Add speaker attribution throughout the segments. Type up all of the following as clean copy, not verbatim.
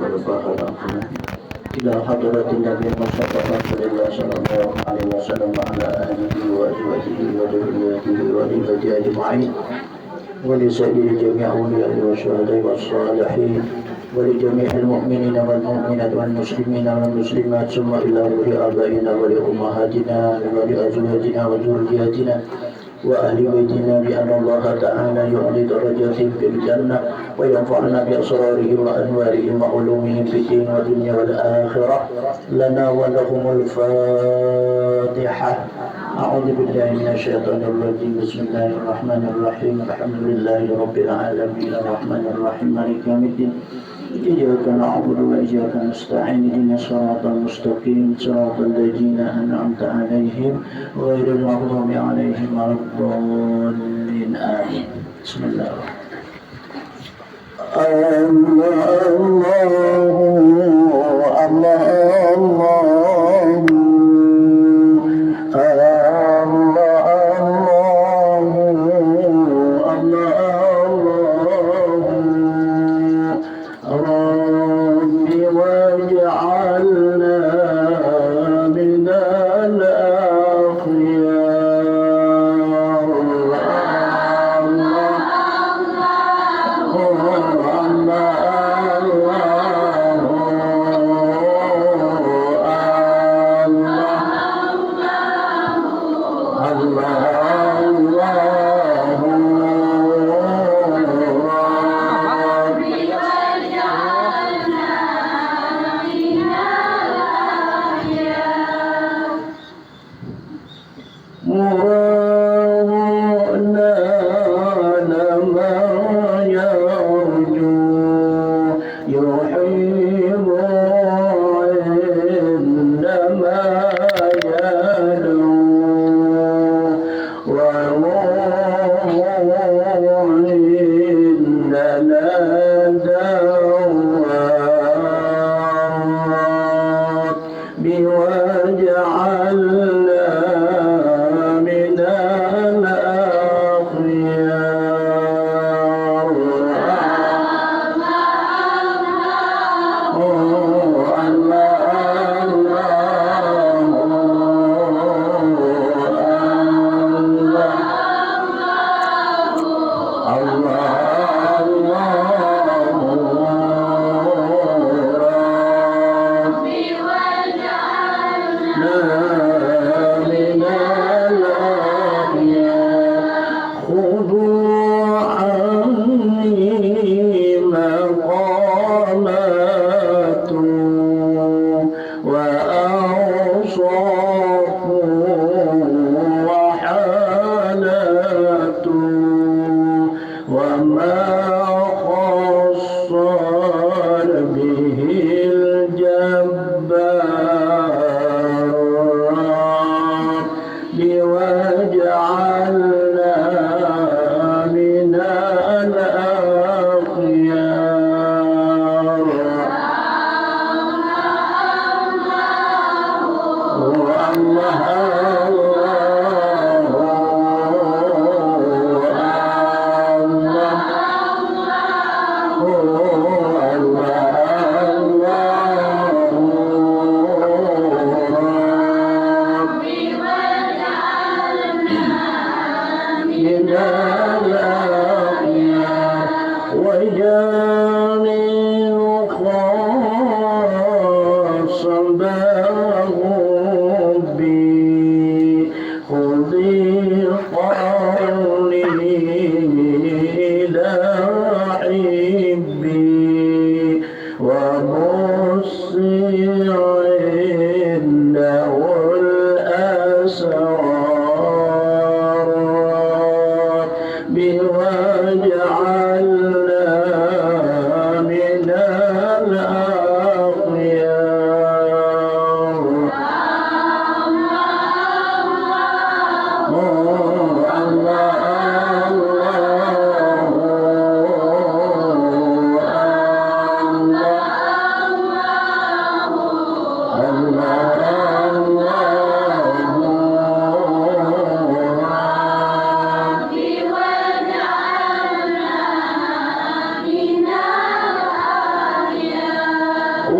Speaker 1: وبركاته إلى حضرة النبي المصطفى رسول الله صلى الله عليه وسلم وعلى آله وأزواجه وذريته وعباده أجمعين ولسائر جميع أولياء والشهداء والصالحين ولجميع المؤمنين والمؤمنات والمسلمين والمسلمات ثم إلى روح آبائنا ولأمهاتنا ولأزواجنا وذرياتنا وأهل بيتنا بأن الله تعالى يعلي درجاتهم في الجنة وينفعنا بأسرارهم وأنوارهم وعلومهم في الدين والدنيا والآخرة لنا ولهم الفاتحة. أعوذ بالله من الشيطان الرجيم. بسم الله الرحمن الرحيم. الحمد لله رب العالمين الرحمن الرحيم مالك يوم الدين إياك نعبد وإياك نستعين اهدنا الصراط المستقيم صراط الذين أنعمت عليهم غير المغضوب عليهم ولا الضالين آمين. بسم الله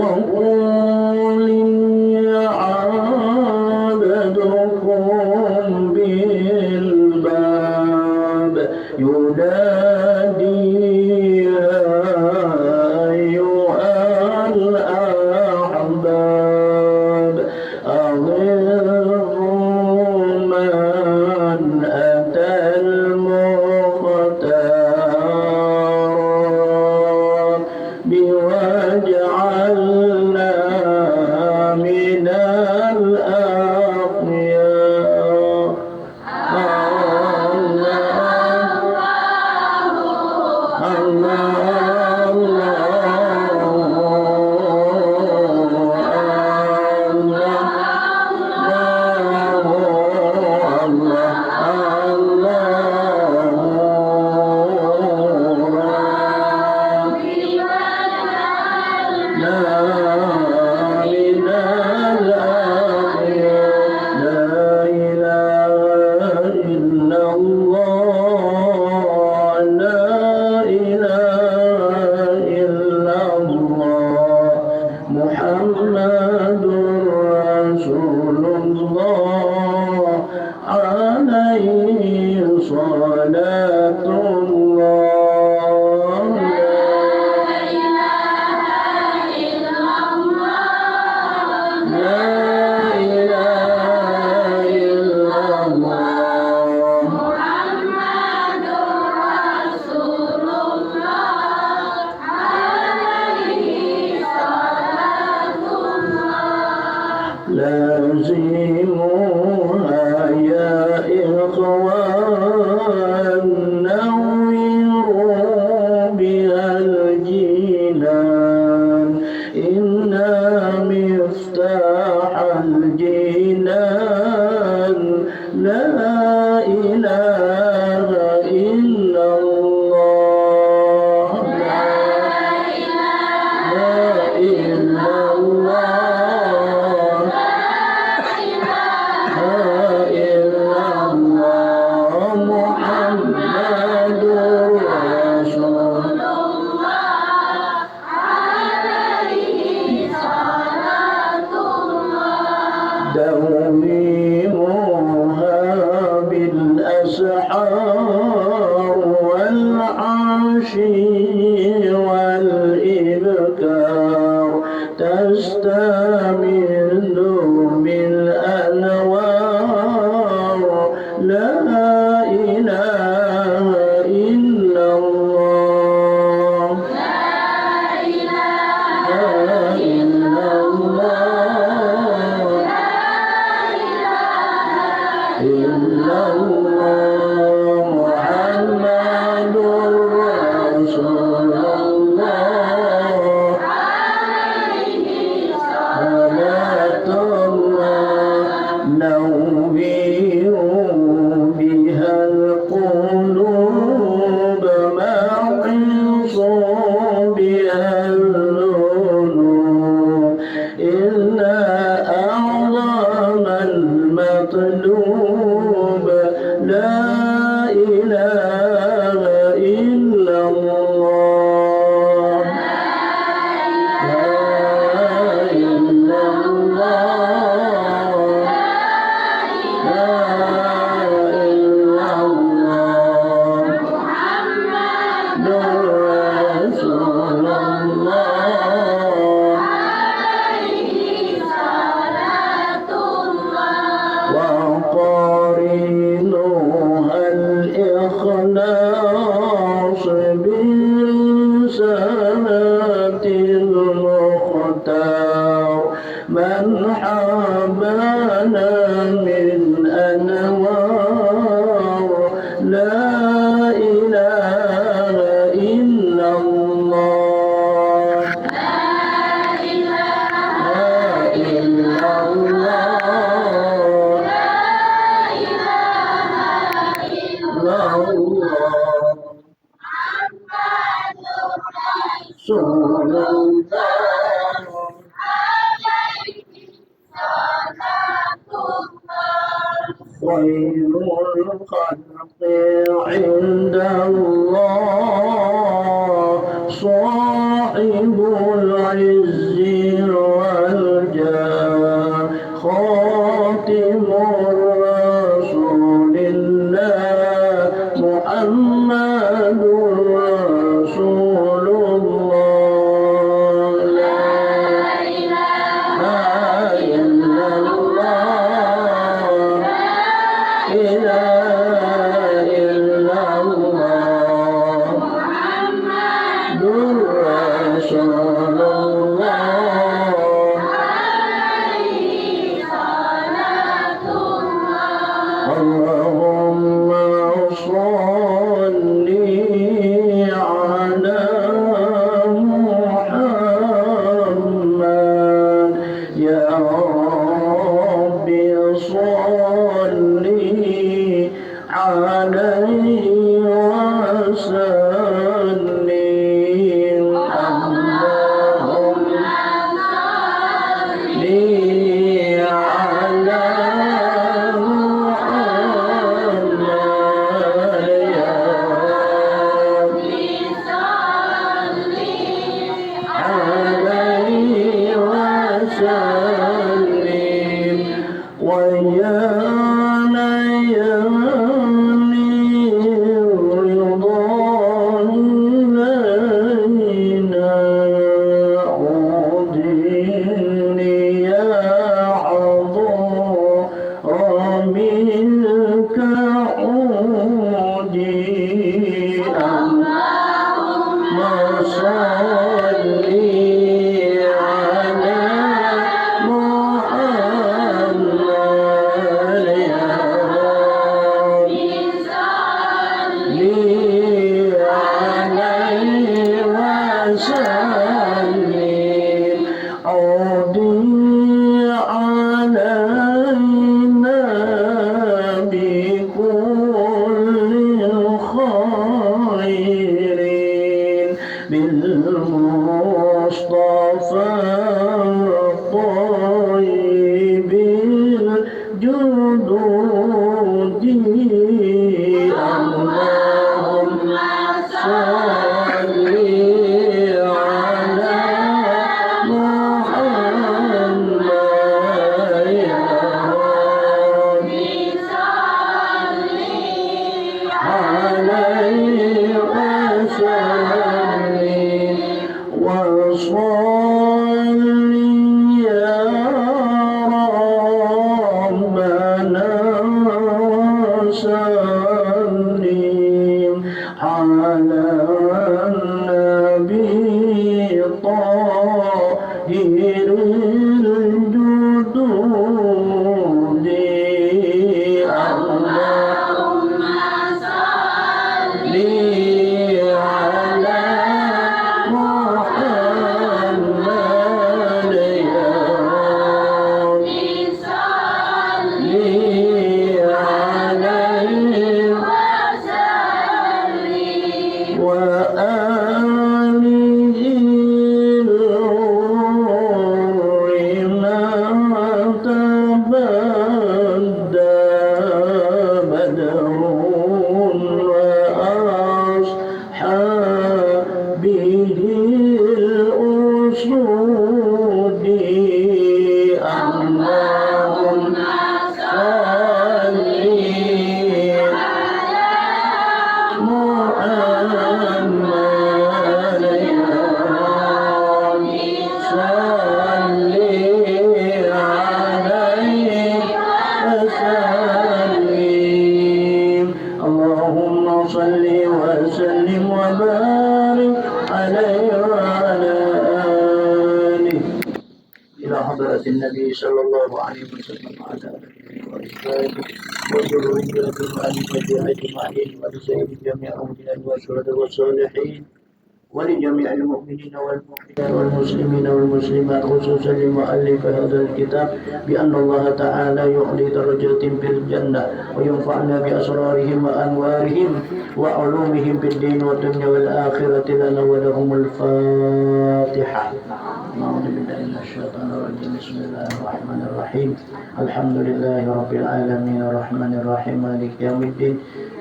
Speaker 1: وقولي عبدكم بالباب ينادي أيها الأحباب أغروا من أتى المختار واجعلنا من الأخيار. محمد رسول الله عليه صلاة الله. لا إله إلا الله لا إله إلا الله محمد رسول الله عليه صلاة لازموها يا إخوان نوّروا بها الجنان إنا مفتاح الجنان لا إله إلا الله لا إله إلا الله محمد رسول الله عليه صلاة الله. دوموها بالأسحار والعشي والإبكار تستمد بالأنوار لا إله إلا الله لا إله إلا الله لا إله إلا الله محمد رسول الله عليه صلاة الله. نوّروا بها القلوب محصوا بها الذنوب إلا أعظم المطلوب لا إله إلا الله لا إلا الله لا إلا الله محمد رسول الله عليه صلاة الله. وقارنوها الإخلاص برسالة المختار من حبانا من أنوار لا إله إلا الله لا إله إلا الله لا إله إلا الله محمد رسول الله خير الخلق عند الله صاحب العز عليه وسلم ويا النبي صلى الله عليه وسلم على آله وأصحابه وذريته وأزواجه أجمعين ولسائر جميع الأنبياء والشهداء والصالحين ولجميع المؤمنين والمؤمنات والمسلمين والمسلمات خصوصا لمؤلف هذا الكتاب بأن الله تعالى يعلي درجات في الجنة وينفعنا بأسرارهم وأنوارهم وعلومهم في الدين والدنيا والآخرة لنا ولهم الفاتحة. أعوذ بالله من الشيطان الرجيم. بسم الله الرحمن الرحيم. الحمد لله رب العالمين الرحمن الرحيم مالك يوم الدين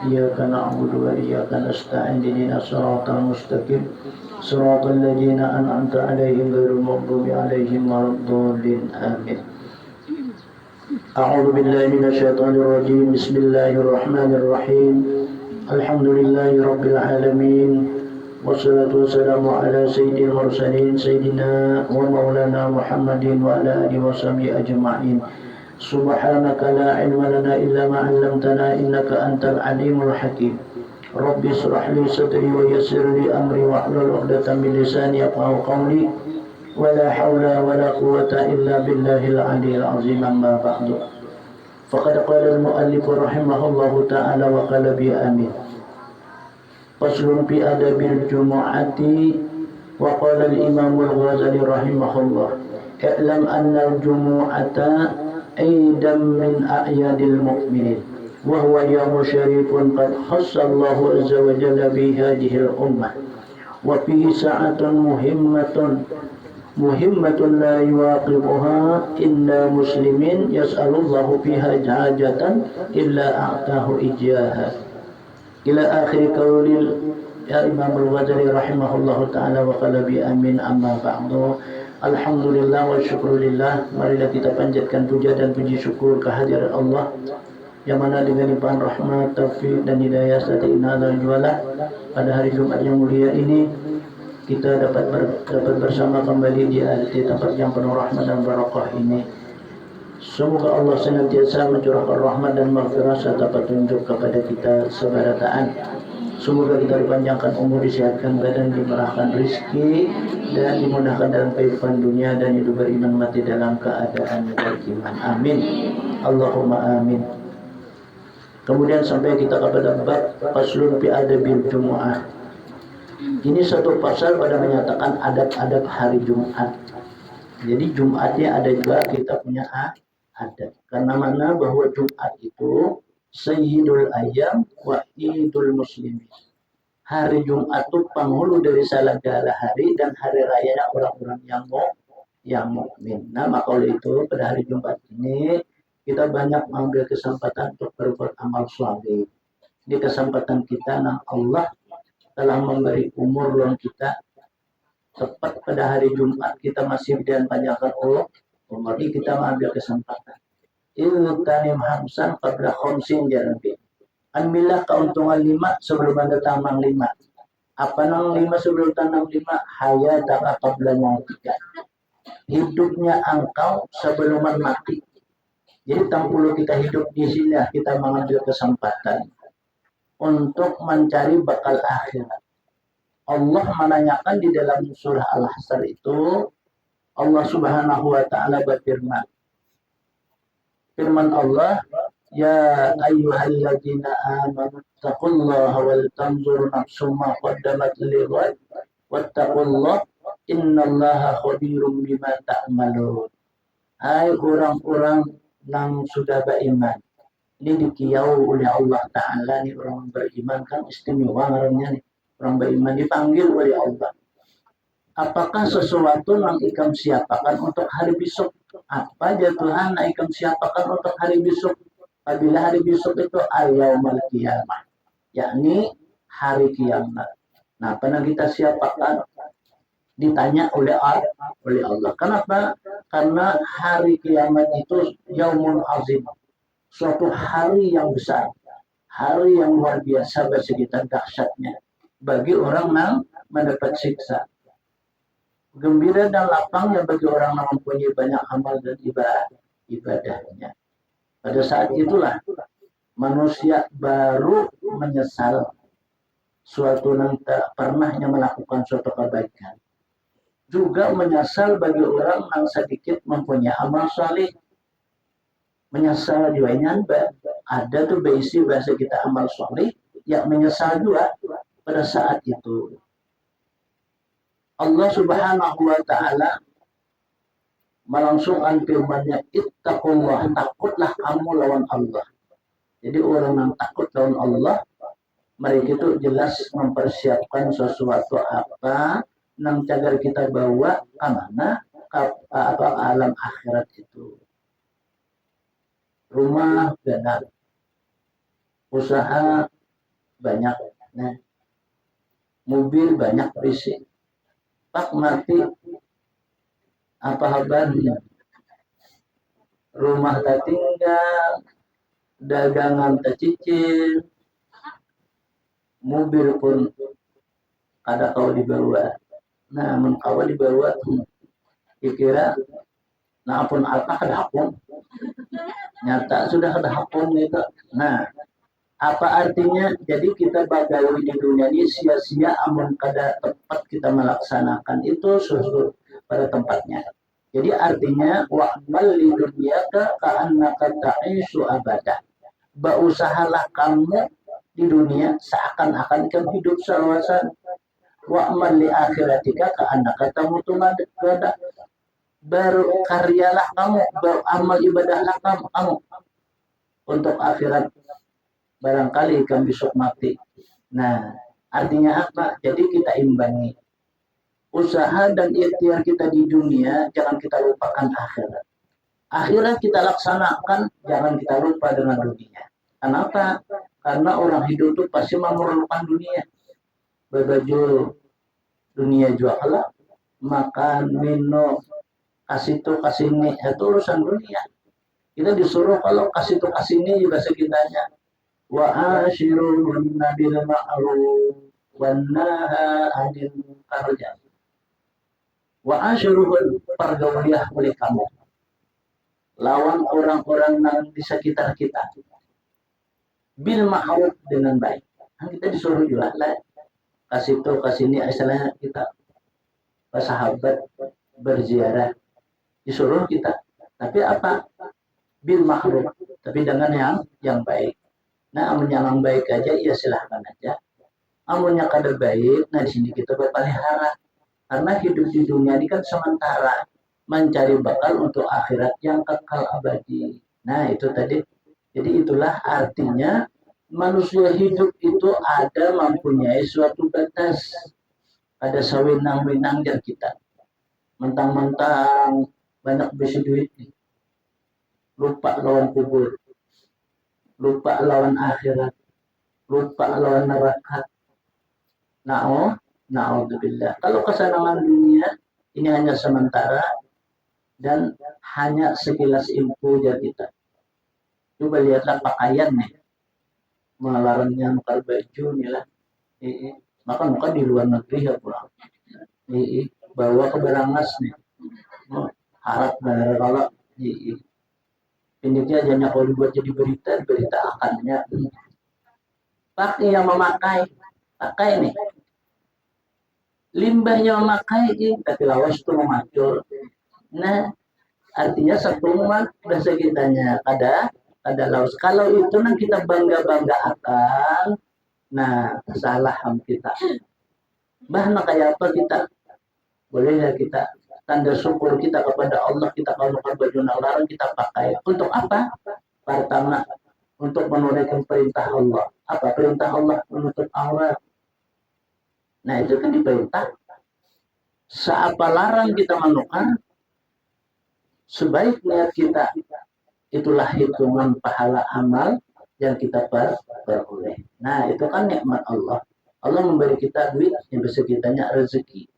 Speaker 1: إياك نعبد وإياك نستعين اهدنا الصراط المستقيم صراط الذين أنعمت عليهم غير المغضوب عليهم ولا الضالين آمين. أعوذ بالله من الشيطان الرجيم. بسم الله الرحمن الرحيم. الحمد لله رب العالمين والصلاة والسلام على سيد المرسلين سيدنا ومولانا محمد وعلى آله وصحبه أجمعين. سبحانك لا علم لنا إلا ما علمتنا إنك أنت العليم الحكيم. رب اشرح لي صدري ويسر لي أمري واحلل عقدة من لساني يفقهوا قولي ولا حول ولا قوة إلا بالله العلي العظيم. أما بعد فقد قال المؤلف رحمه الله تعالى وقال بي آمين. فصل في آداب الجمعة. وقال الإمام الغزالي رحمه الله اعلم أن الجمعة عيدا من أعياد المؤمنين وهو يوم شريف قد خص الله عز وجل بهذه الأمة وفيه ساعة مهمة لا يواقبها إلا مسلم يسأل الله فيها حاجة إلا أعطاه إياها إلى آخر قول Ya Imam Al-Ghazali rahimahullahu ta'ala wa qala bi amin amma ba'du. Alhamdulillah wa syukurillah. Marilah kita panjatkan puja dan puji syukur kehadirat Allah yang mana dengan limpahan rahmat, taufik dan hidayah serta inayah jualah pada hari Jumat yang mulia ini kita dapat bersama kembali di tempat yang penuh rahmat dan barakah ini. Semoga Allah senantiasa mencurahkan rahmat dan maghfirah serta petunjuk kepada kita sebarataan. Semoga kita dipanjangkan umur, disehatkan badan, dimurahkan rezeki dan dimudahkan dalam kehidupan dunia dan hidup beriman mati dalam keadaan beriman. Amin. Allahumma amin. Kemudian sampai kita kepada bab faslun fi adabil Jumu'ah. Ini satu pasal pada menyatakan adab-adab hari Jumat. Jadi Jumatnya ada juga kita punya adat. Karena mana bahwa Jumat itu Sayyidul Ayyam wa Idul Muslimin. Hari Jumat itu penghulu dari segala hari dan hari rayanya orang-orang yang mukmin. Nah, maka oleh itu pada hari Jumat ini kita banyak mengambil kesempatan untuk berbuat amal saleh. Di kesempatan kita, nah Allah telah memberi umur luang kita tepat pada hari Jumat kita masih dipanjangkan Allah. Jadi kita mengambil kesempatan. Iltanim hamsan qabla khamsin jarabi. Ambillah keuntungan 5 sebelum Anda tanam 5. Apa nang 5 sebelum tanam 5? Hayataka qabla mautika. Hidupnya engkau sebelum mati. Jadi tampulu kita hidup di sini kita mengambil kesempatan untuk mencari bakal akhirat. Allah menanyakan di dalam surah Al-Hasr itu, Allah Subhanahu wa taala berfirman. Firman Allah, ya ayyuhalladzina amanu taqullaha wal tanzur nafsum ma qaddamat lighad wattaqullaha innallaha khabirum bima ta'malun. Hai orang-orang yang sudah beriman. Ini dikiau oleh Allah Ta'ala nih, orang beriman kan istimewa orangnya nih. Orang beriman dipanggil oleh Allah. Apakah sesuatu yang ikam siapakan untuk hari besok? Apa aja Tuhan yang ikam siapakan untuk hari besok? Apabila hari besok itu al-yaumul qiyamah, yakni hari kiamat. Nah, pernah kita siapakan? Ditanya oleh Allah. Kenapa? Karena hari kiamat itu yaumun azim. Suatu hari yang besar. Hari yang luar biasa bagi kita dahsyatnya. Bagi orang yang mendapat siksa. Gembira dan lapangnya bagi orang yang mempunyai banyak amal dan ibadahnya. Pada saat itulah manusia baru menyesal suatu yang tak pernahnya melakukan suatu kebaikan. Juga menyesal bagi orang yang sedikit mempunyai amal saleh. Menyesal juga ada tuh basi bahasa kita amal saleh yang menyesal juga pada saat itu. Allah Subhanahu wa taala melangsungkan firman-Nya, ittaqullah, takutlah kamu lawan Allah. Jadi orang yang takut lawan Allah, mereka itu jelas mempersiapkan sesuatu apa yang cagar kita bawa ke mana, apa alam akhirat itu. Rumah benar, usaha banyak, nah, mobil banyak berisik. Pak mati apa kabarnya? Rumah tak tinggal, dagangan tak cicil, mobil pun ada kau dibawa. Nah, kau dibawa dikira, nah pun apa kedapun? Nyata sudah kedapun gitu. Nah, apa artinya? Jadi kita bagawi di dunia ini sia-sia amun kada tepat kita melaksanakan itu sesuai pada tempatnya. Jadi artinya wa'mal li dunyaka ka'annaka ta'ishu abada. Berusahalah kamu di dunia seakan-akan kamu hidup selawasa. Wa'mal li akhiratika ka'annaka tamutu gada. Berkaryalah kamu, beramal ibadahlah kamu untuk akhirat. Barangkali kamu besok mati. Nah, artinya apa? Jadi kita imbangi. Usaha dan ikhtiar kita di dunia, jangan kita lupakan akhirat. Akhirat kita laksanakan, jangan kita lupa dengan dunia. Kenapa? Karena orang hidup itu pasti memerlukan dunia. berbaju dunia juga kalah, makan minum kasih tuh kasih ini itu urusan dunia. Kita disuruh kalau kasih tuh kasih ini juga sekitarnya. Wa ashiruhunna bil ma'ruf wan naha 'anil munkar. Wa ashiruhun pergauliah oleh kamu lawan orang-orang yang di sekitar kita bil ma'ruf dengan baik. Nah, kita disuruh juga lah kasih tuh kasih ini istilahnya kita sahabat berziarah disuruh kita, tapi apa bil ma'ruf, tapi dengan yang baik. Nah, amun yang baik aja ya silahkan aja. Amunnya kada baik, nah di sini kita berpelihara karena hidup di dunia ini kan sementara, mencari bakal untuk akhirat yang kekal abadi. Nah itu tadi, jadi itulah artinya manusia hidup itu ada mempunyai suatu batas, ada sawinang-winang yang kita mentang-mentang banyak besi duit nih, lupa lawan kubur, lupa lawan akhirat, lupa lawan neraka. Na'udzubillah. Kalau kesenangan dunia ini hanya sementara dan hanya sekilas info aja kita. Coba lihatlah pakaian nih, melarangnya nukar baju nih lah. Maka di luar negeri ya pulang. Bawa ke Barangas nih. Harap benar kalau ini aja kalau dibuat jadi berita akannya. Pakai yang memakai, pakai nih. Limbahnya memakai tapi lawas itu memacul. Nah, artinya setuman bahasa kitanya ada lawas. Kalau itu kan kita bangga akan, nah salah kita. Bahkan kayak apa kita bolehnya kita tanda syukur kita kepada Allah, kita kalau baju larang kita pakai untuk apa? Pertama untuk menunaikan perintah Allah. Apa perintah Allah? Menutup aurat. Nah itu kan diperintah. Seapa larang kita menukar, sebaik niat kita, itulah hitungan pahala amal yang kita peroleh. Nah itu kan nikmat Allah. Allah memberi kita duit yang bisa kitanya rezeki.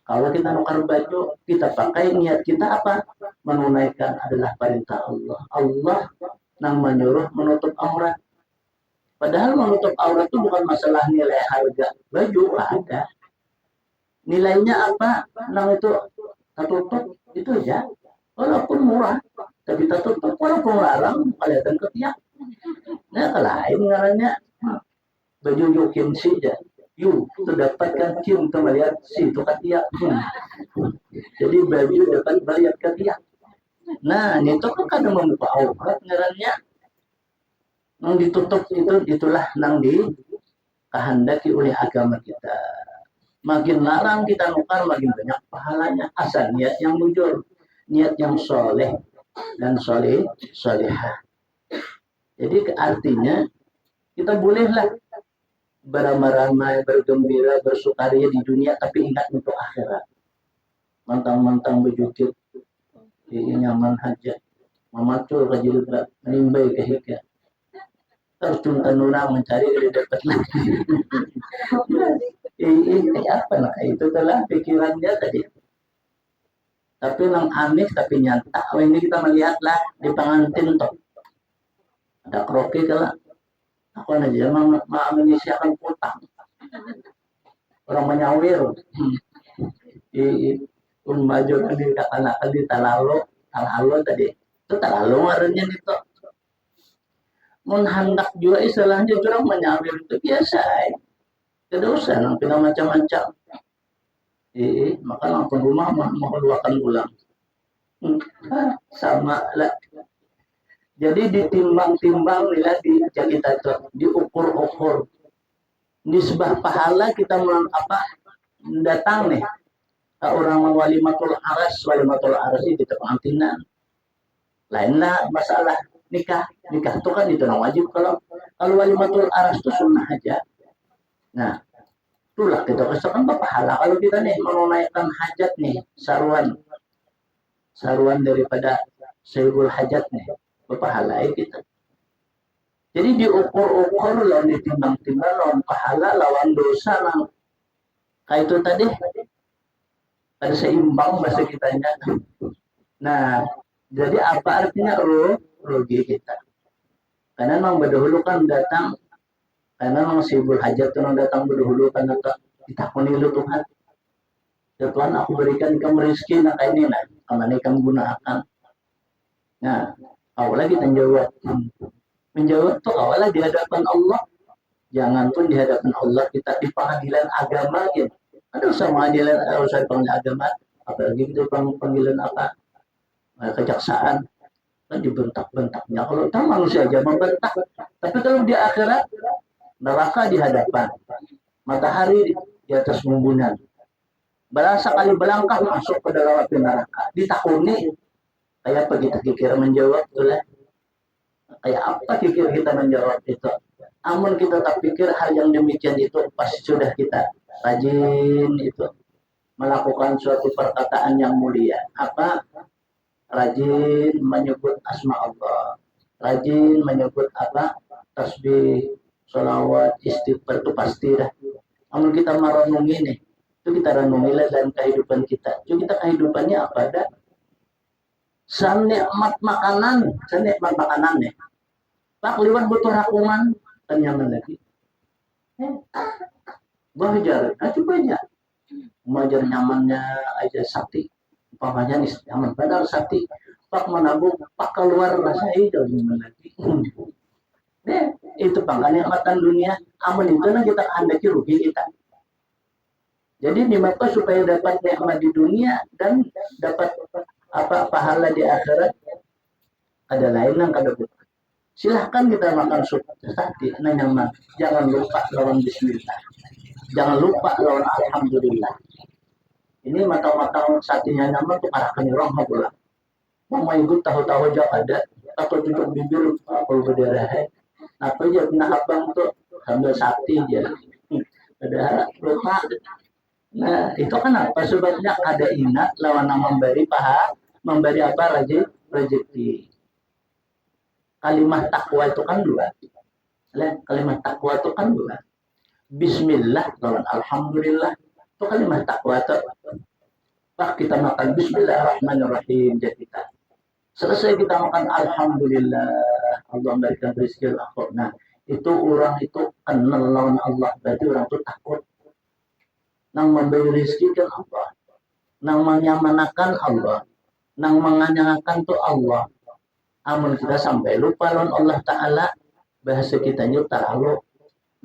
Speaker 1: Kalau kita nukar baju, kita pakai niat kita apa? Menunaikan adalah perintah Allah. Allah yang menyuruh menutup aurat. Padahal menutup aurat itu bukan masalah nilai harga baju, ada. Nilainya apa? Nang itu tertutup itu aja. Walaupun murah, tapi tertutup. Walaupun larang, kelihatan ketiak. Nah, lain ngarannya baju jokin sih aja. Yuk, terdapatkan cium melihat si itu ketiak. Jadi baju dapat melihat ketiak. Nah, itu kan kadang membuka aurat ngarannya. Nang ditutup itulah nang dikehendaki oleh agama kita. Makin larang kita nukar, makin banyak pahalanya. Asal niat yang jujur, niat yang soleh dan solehah. Jadi artinya kita bolehlah beramai-ramai, bergembira, bersukaria di dunia, tapi ingat untuk akhirat. Mantang-mantang berjukit, nyaman hajat, memacul ke jilbab, menimbai ke hika. Terus tuntan orang mencari dari dapat lagi. Apa nah itu telah pikirannya tadi. Tapi nang amik tapi nyata. Ini kita melihatlah di pengantin toh. Ada kroki kalau aku aja menyisakan utang. Orang menyawir. Maju di katakan di talalo tadi. Itu talalo ngarannya itu. Mun hendak juga istilahnya orang menyawir itu biasa. Kedosa nang pinang macam-macam. Maka langsung rumah mengeluarkan ulang. Sama lah. Jadi ditimbang-timbang nilai kita diukur-ukur. Di sebuah pahala kita datang nih orang walimatul aras itu pengantinan. Lainlah masalah nikah itu kan itu wajib. Kalau walimatul aras itu sunnah aja. Nah, itulah kita kesakan pahala kalau kita nih menunaikan hajat nih, saruan daripada sayyidul hajat nih, berpahala kita. Jadi diukur-ukur lawan ditimbang-timbang lawan pahala lawan dosa Kayak itu tadi, ada seimbang bahasa kitanya. Nah, jadi apa artinya rugi kita? Karena memang berdahulu kan datang, karena memang sibul hajat itu datang berdahulu kan datang ditakuni lu Tuhan. Ya Tuhan, aku berikan kamu rezeki nak ini nah, kemana kamu gunakan. Nah, awalnya kita menjawab. Menjawab tuh awalnya di hadapan Allah. Jangan pun di hadapan Allah, kita di pengadilan agama gitu. Ada usaha pengadilan, usaha pengadilan agama, apalagi itu panggilan apa, kejaksaan, kan dibentak-bentaknya. Kalau tahu manusia aja membentak, tapi kalau di akhirat neraka di hadapan, matahari di atas mumbunan, berasa kali belangkah masuk ke dalam api neraka, ditakuni. Kayak apa kita kira menjawab tuh lah? Kayak apa kira kita menjawab itu? Namun kita tak pikir hal yang demikian itu pasti sudah kita rajin itu melakukan suatu perkataan yang mulia. Apa? Rajin menyebut asma Allah, rajin menyebut apa? Tasbih, sholawat, istighfar itu pasti dah. Namun kita merenungi nih, itu kita renungilah dalam kehidupan kita. Itu kita kehidupannya apa ada? Senikmat makanan nih. Pak liwat butuh rakungan, kan nyaman lagi. Belajar, coba aja. Belajar nyamannya aja sakti. Umpamanya nih nyaman, padahal sakti. Pak menabung, pak keluar rasa itu nyaman lagi. Itu pak kenikmatan dunia. Aman itu nah kita handaki rugi kita. Jadi dimana supaya dapat nikmat di dunia dan dapat apa pahala di akhirat, ada lain yang kada butuh. Silahkan kita makan sup tadi, nyaman. Jangan lupa lawan bismillah. Jangan lupa lawan alhamdulillah. Ini matang-matang satinya nyaman tuh arah kenirong pula. Mau ikut tahu-tahu aja ada atau tutup bibir kalau berdarah. Apa aja kena abang tuh sambil sati aja. Ada lupa. Nah itu kan apa sebabnya ada ingat lawan memberi paha, memberi apa rezeki. Kalimat takwa itu kan dua. Kalimat takwa itu kan dua. Bismillah lawan alhamdulillah. Itu kalimat takwa itu. Pak kita makan bismillahirrahmanirrahim jadi kita. Selesai kita makan alhamdulillah. Allah memberikan rezeki aku. Nah, itu orang itu kenal lawan Allah. Berarti orang itu takut. Nang memberi rezeki kan Allah. Nang menyamanakan Allah. Nang menganyangakan itu Allah. Amun kita sampai lupa lawan Allah Ta'ala, bahasa kitanya terlalu.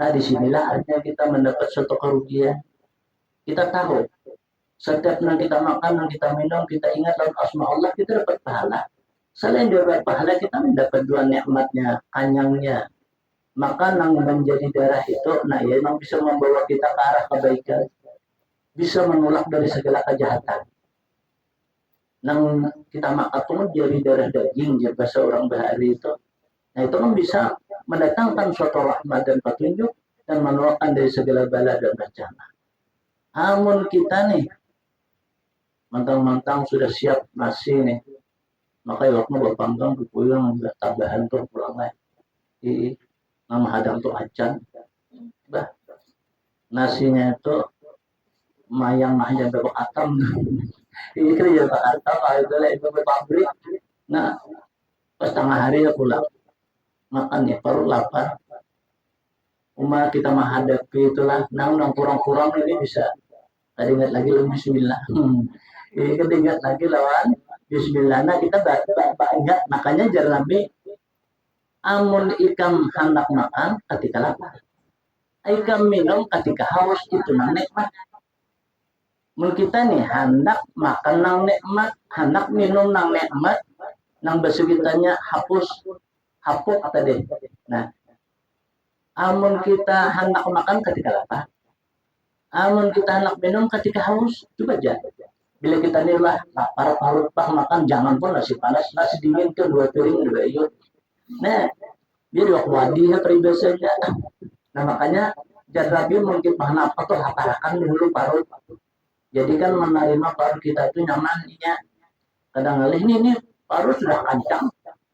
Speaker 1: Nah disinilah artinya kita mendapat suatu kerugian. Kita tahu, setiap yang kita makan, yang kita minum, kita ingat lawan asma Allah, kita dapat pahala. Selain dapat pahala, kita mendapat dua nikmatnya, kanyangnya. Maka yang menjadi darah itu, nah ya memang bisa membawa kita ke arah kebaikan. Bisa menolak dari segala kejahatan. Nang kita makan itu menjadi darah daging ya bahasa orang bahari itu. Nah itu kan bisa mendatangkan suatu rahmat dan petunjuk dan menolakkan dari segala bala dan bencana. Namun kita nih mentang-mentang sudah siap nasi nih, maka waktu berpanggang berpuyung udah tambahan tuh pulang di nama hadang tuh acan, bah nasinya itu mayang mahnya bebek atam. Ini kerja Pak Arta, Pak itu lah itu pabrik. Nah, pas tengah hari ya pulang. Makan ya, perut lapar. Umat kita menghadapi itulah, nang kurang-kurang ini bisa. Tadi ingat lagi lawan Bismillah. Ini kita ingat lagi lawan Bismillah. Nah kita ingat, makanya jangan Nabi amun ikam hendak makan ketika lapar. Ikam minum ketika haus itu nikmat. Mun kita nih hendak makan nang nikmat, hendak minum nang nikmat, nang bahasa kitanya hapus tadi. Nah, amun kita hendak makan ketika lapar, amun kita hendak minum ketika haus, coba aja. Bila kita nih lah lapar parut pak makan, jangan pun nasi panas, nasi dingin ke 2 piring udah yuk. Nah, dia dua wadinya peribahasanya. Nah makanya jarabi mungkin bahan apa tuh laparakan dulu parut. Jadi kan menerima parut kita itu nyamannya. Kadang-kadang ini parut sudah kencang,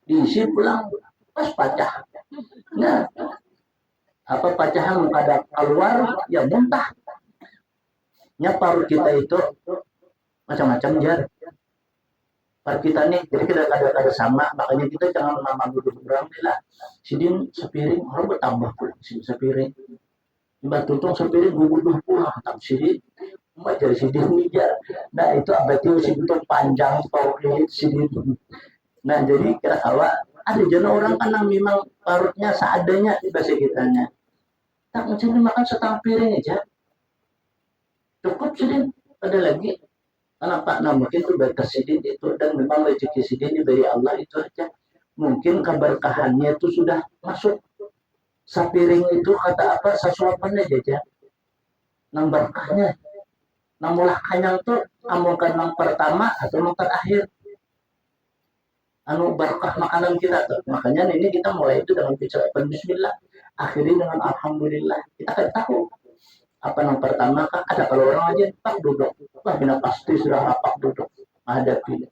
Speaker 1: diisi pulang pas pecah. Nah, apa pecahan kada keluar ya muntah. Parut kita itu macam-macam jar. Parut kita nih, jadi kita kadang-kadang sama, makanya kita jangan lama duduk orang lah. Sidin sepiring orang bertambah pula, sidin sepiring. Mbak Tutung sepiring guguduh pula, tak sidin. Mbak jadi sidin jar. Nah itu abadi sidin itu panjang, tauhid sidin. Nah jadi kira kawa ada jenis orang kan yang memang parutnya seadanya di bahasa kitanya. Tak mungkin makan setengah piring aja. Cukup sidin. Ada lagi. Kenapa? Nah mungkin itu batas sidin itu dan memang rezeki sidin dari Allah itu aja. Mungkin keberkahannya itu sudah masuk. Sapiring itu kata apa? Sesuapan aja. Nang berkahnya. Nang mulah kanyang tuh amukan yang pertama atau yang terakhir. Anu berkah makanan kita tuh. Makanya ini kita mulai itu dengan bicara bismillah. Akhirnya dengan alhamdulillah. Kita kan tahu apa yang pertama kan ada kalau orang aja tak duduk wah bina pasti sudah rapat duduk menghadapi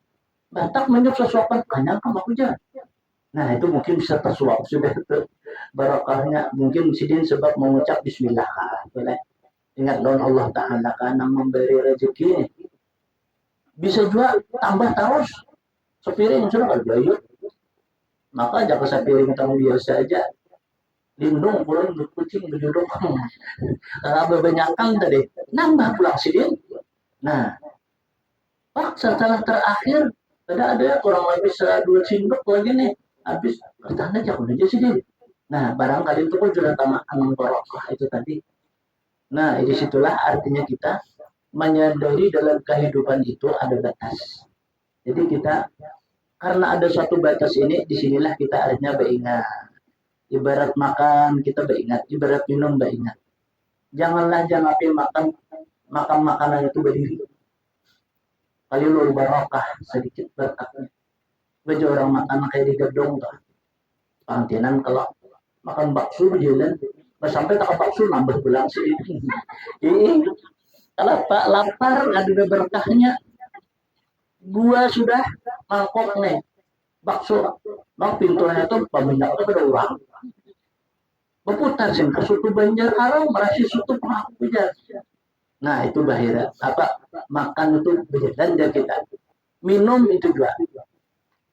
Speaker 1: batak menyuap sesuapan kanyang kamu aku aja. Nah itu mungkin bisa tersuap sudah itu barokahnya mungkin sidin sebab mengucap bismillah boleh ingat daun Allah Ta'ala karena memberi rezeki bisa juga tambah terus sepiring sudah kalau maka jangan sepiring tamu biasa aja lindung pulang kucing berjuduk kebanyakan tadi nambah pulang sidin. Nah pak setelah terakhir ada kurang lebih 2 sendok lagi nih habis bertanda jangan aja sidin. Nah barangkali itu pun sudah tamaan barokah itu tadi. Nah disitulah artinya kita menyadari dalam kehidupan itu ada batas. Jadi kita karena ada suatu batas ini disinilah kita artinya beringat. Ibarat makan kita beringat, ibarat minum beringat. Janganlah jangan makan makanan itu berdiri. Kali lu barokah sedikit berkahnya. Baju orang makan kayak di gedung tuh. Pantinan kalau makan bakso berjalan, sampai tak bakso nambah pulang sih. Ini kalau Pak lapar ada berkahnya. Gua sudah mangkok nih bakso. Bang pintunya itu peminyak itu pada orang. Berputar sih ke suatu Banjar Arang merasa suatu pengaku aja. Nah itu bahaya apa makan itu dan kita minum itu juga.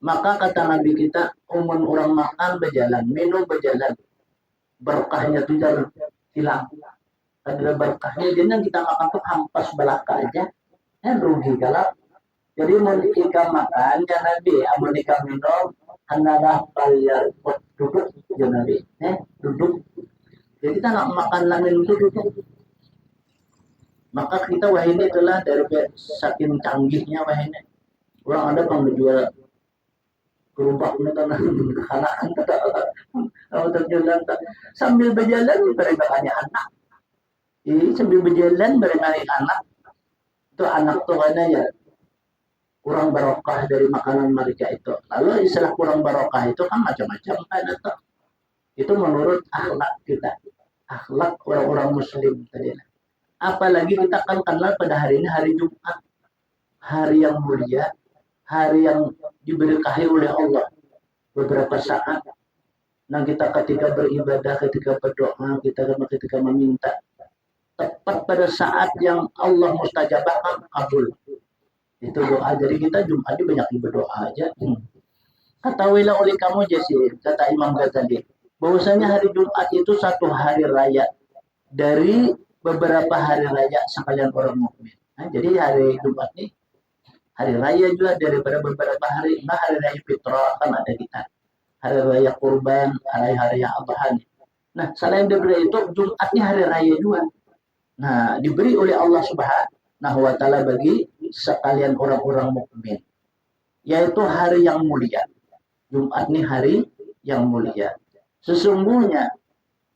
Speaker 1: Maka kata Nabi kita umum orang makan berjalan, minum berjalan, berkahnya itu hilang. Ada berkahnya jadi kita makan tuh hampas belaka aja, rugi kalau. Jadi mau ikan makan jangan Nabi, mau ikan minum adalah bayar duduk jangan Nabi, duduk. Jadi kita nggak makan lamin itu duduk. Maka kita wah ini itulah dari saking canggihnya wah ini. Orang ada yang menjual gerobak ini tanah anak-anak terjalan sambil berjalan mereka tanya anak. Ini sambil berjalan mereka anak. Itu anak tuh karena ya kurang barokah dari makanan mereka itu. Lalu istilah kurang barokah itu kan macam-macam kan itu. Itu menurut akhlak kita. Akhlak orang-orang muslim tadi. Apalagi kita kan kenal pada hari ini hari Jumat. Hari yang mulia, hari yang diberkahi oleh Allah. Beberapa saat nah kita ketika beribadah, ketika berdoa, kita ketika meminta tepat pada saat yang Allah mustajabah kabul. Itu doa. Jadi kita Jumat ini banyak berdoa aja. Ketahuilah oleh kamu Jesi, kata Imam Ghazali, bahwasanya hari Jumat itu satu hari raya dari beberapa hari raya sekalian orang mukmin. Nah, jadi hari Jumat ini hari raya juga daripada beberapa hari. Nah hari raya Fitrah kan ada kita. Hari raya Kurban, hari raya Adha. Nah selain diberi itu Jumatnya hari raya juga. Nah diberi oleh Allah Subhanahu wa Ta'ala bagi sekalian orang-orang mukmin. Yaitu hari yang mulia. Jumat ini hari yang mulia. Sesungguhnya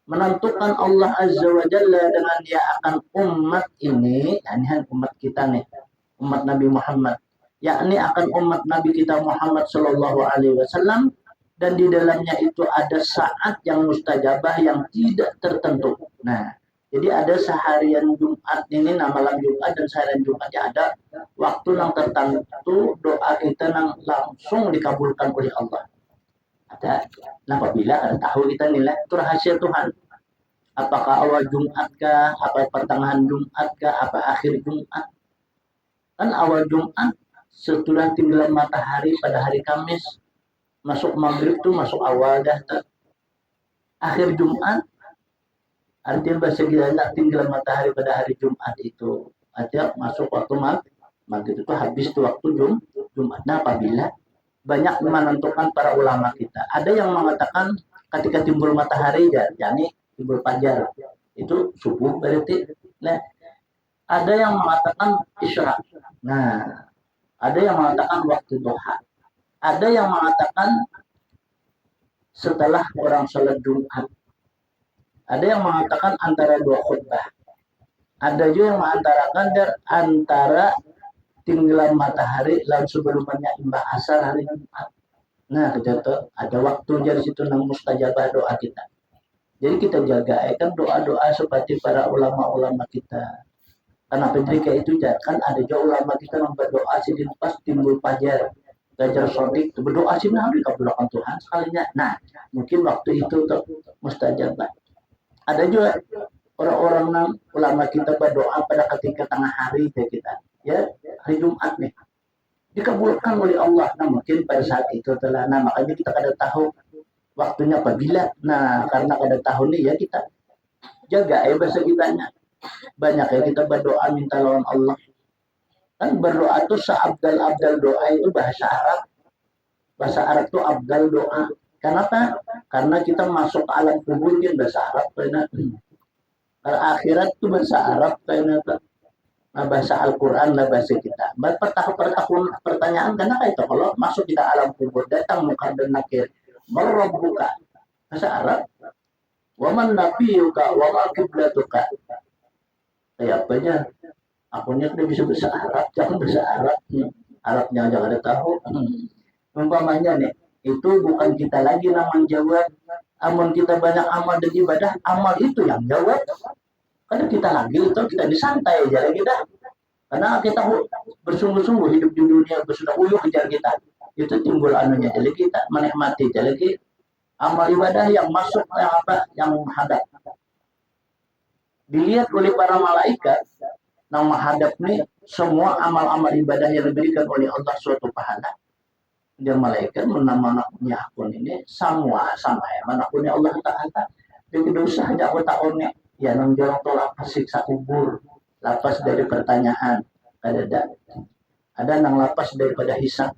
Speaker 1: menentukan Allah Azza wa Jalla dengan dia akan umat ini, yakni umat kita nih, umat Nabi Muhammad, yakni akan umat Nabi kita Muhammad Sallallahu Alaihi Wasallam, dan di dalamnya itu ada saat yang mustajabah yang tidak tertentu. Nah, jadi ada seharian Jumat ini, malam Jumat dan seharian Jumat ya ada waktu yang tertentu doa kita yang langsung dikabulkan oleh Allah. Ada. Nah, apabila ada tahu kita nilai itu rahasia Tuhan. Apakah awal Jumat kah? Apa pertengahan Jumat kah? Apa akhir Jumat? Kan awal Jumat setelah tenggelam matahari pada hari Kamis, masuk maghrib tuh masuk awal dah. Akhir Jumat artinya bahasa kita tenggelam matahari pada hari Jumat itu artinya masuk waktu maghrib itu habis tuh waktu Jumat. Nah, apabila banyak menentukan para ulama kita, ada yang mengatakan ketika timbul matahari yakni timbul fajar itu subuh berarti. Nah, ada yang mengatakan isyraq. Nah, ada yang mengatakan waktu duha. Ada yang mengatakan setelah orang sholat Jumat. Ada yang mengatakan antara dua khutbah. Ada juga yang mengantarakan antara tenggelam matahari lalu sebelumnya imbah asar hari Jumat. Nah, kita tuh ada waktu dari situ nang mustajabah doa kita. Jadi kita jaga kan doa-doa seperti para ulama-ulama kita. Karena ketika itu kan ada juga ulama kita yang berdoa sidin pas timbul fajar. Gajar sodik berdoa sih nabi kabulkan Tuhan sekalinya. Nah, mungkin waktu itu tuh mustajabah. Ada juga orang-orang ulama kita berdoa pada ketika tengah hari kita, ya hari Jumat nih dikabulkan oleh Allah. Nah, mungkin pada saat itu telah, nah makanya kita kada tahu waktunya apabila. Nah, karena kada tahu nih ya kita jaga ya bahasa kitanya. Banyak ya kita berdoa minta lawan Allah. Kan berdoa itu seabdal-abdal doa itu bahasa Arab. Bahasa Arab itu abdal doa. Kenapa? Karena kita masuk ke alam kubur kan bahasa Arab. Karena akhirat itu bahasa Arab. Nah, bahasa Al-Quran lah bahasa kita. Pertanyaan kenapa itu? Kalau masuk kita alam kubur, datang muka dan nakir. Merabbuka. Bahasa Arab. Waman nabiyuka wa kiblatuka. Kayak apanya? Akunya udah bisa bahasa Arab, jangan bahasa Arab. Arabnya jangan ada tahu. Umpamanya nih, itu bukan kita lagi namanya jawab. Amun kita banyak amal dan ibadah, amal itu yang jawab. Karena kita lagi itu kita disantai aja kita. Karena kita bersungguh-sungguh hidup di dunia, bersudah uyuh kejar kita. Itu timbul anunya. Jadi kita menikmati. Jadi amal ibadah yang masuk yang apa? Yang menghadap. Dilihat oleh para malaikat yang menghadap nih semua amal-amal ibadah yang diberikan oleh Allah suatu pahala. Dia malaikat menama-namanya akun ini semua sama ya. Manakunnya Allah Ta'ala. Jadi dosa aja aku tahunnya. Ya nang jorong to lapas siksa kubur, lapas dari pertanyaan, ada nang lapas daripada hisab,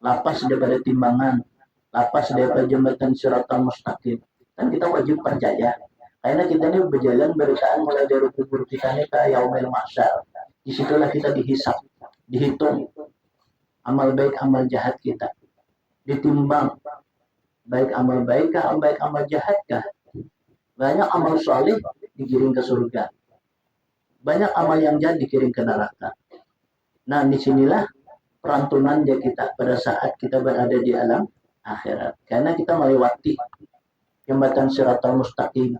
Speaker 1: lapas daripada timbangan, lapas daripada jembatan siratal mustaqim. Kan kita wajib percaya. Karena kita ini berjalan beritaan mulai dari kubur kita ini ke yaumil mahsyar. Disitulah kita dihisab, dihitung amal baik amal jahat kita, ditimbang baik amal baik kah, baik amal jahat kah. Banyak amal soleh dikirim ke surga. Banyak amal yang jahat dikirim ke neraka. Nah, disinilah perantunan dia kita pada saat kita berada di alam akhirat. Karena kita melewati jembatan siratal mustaqim.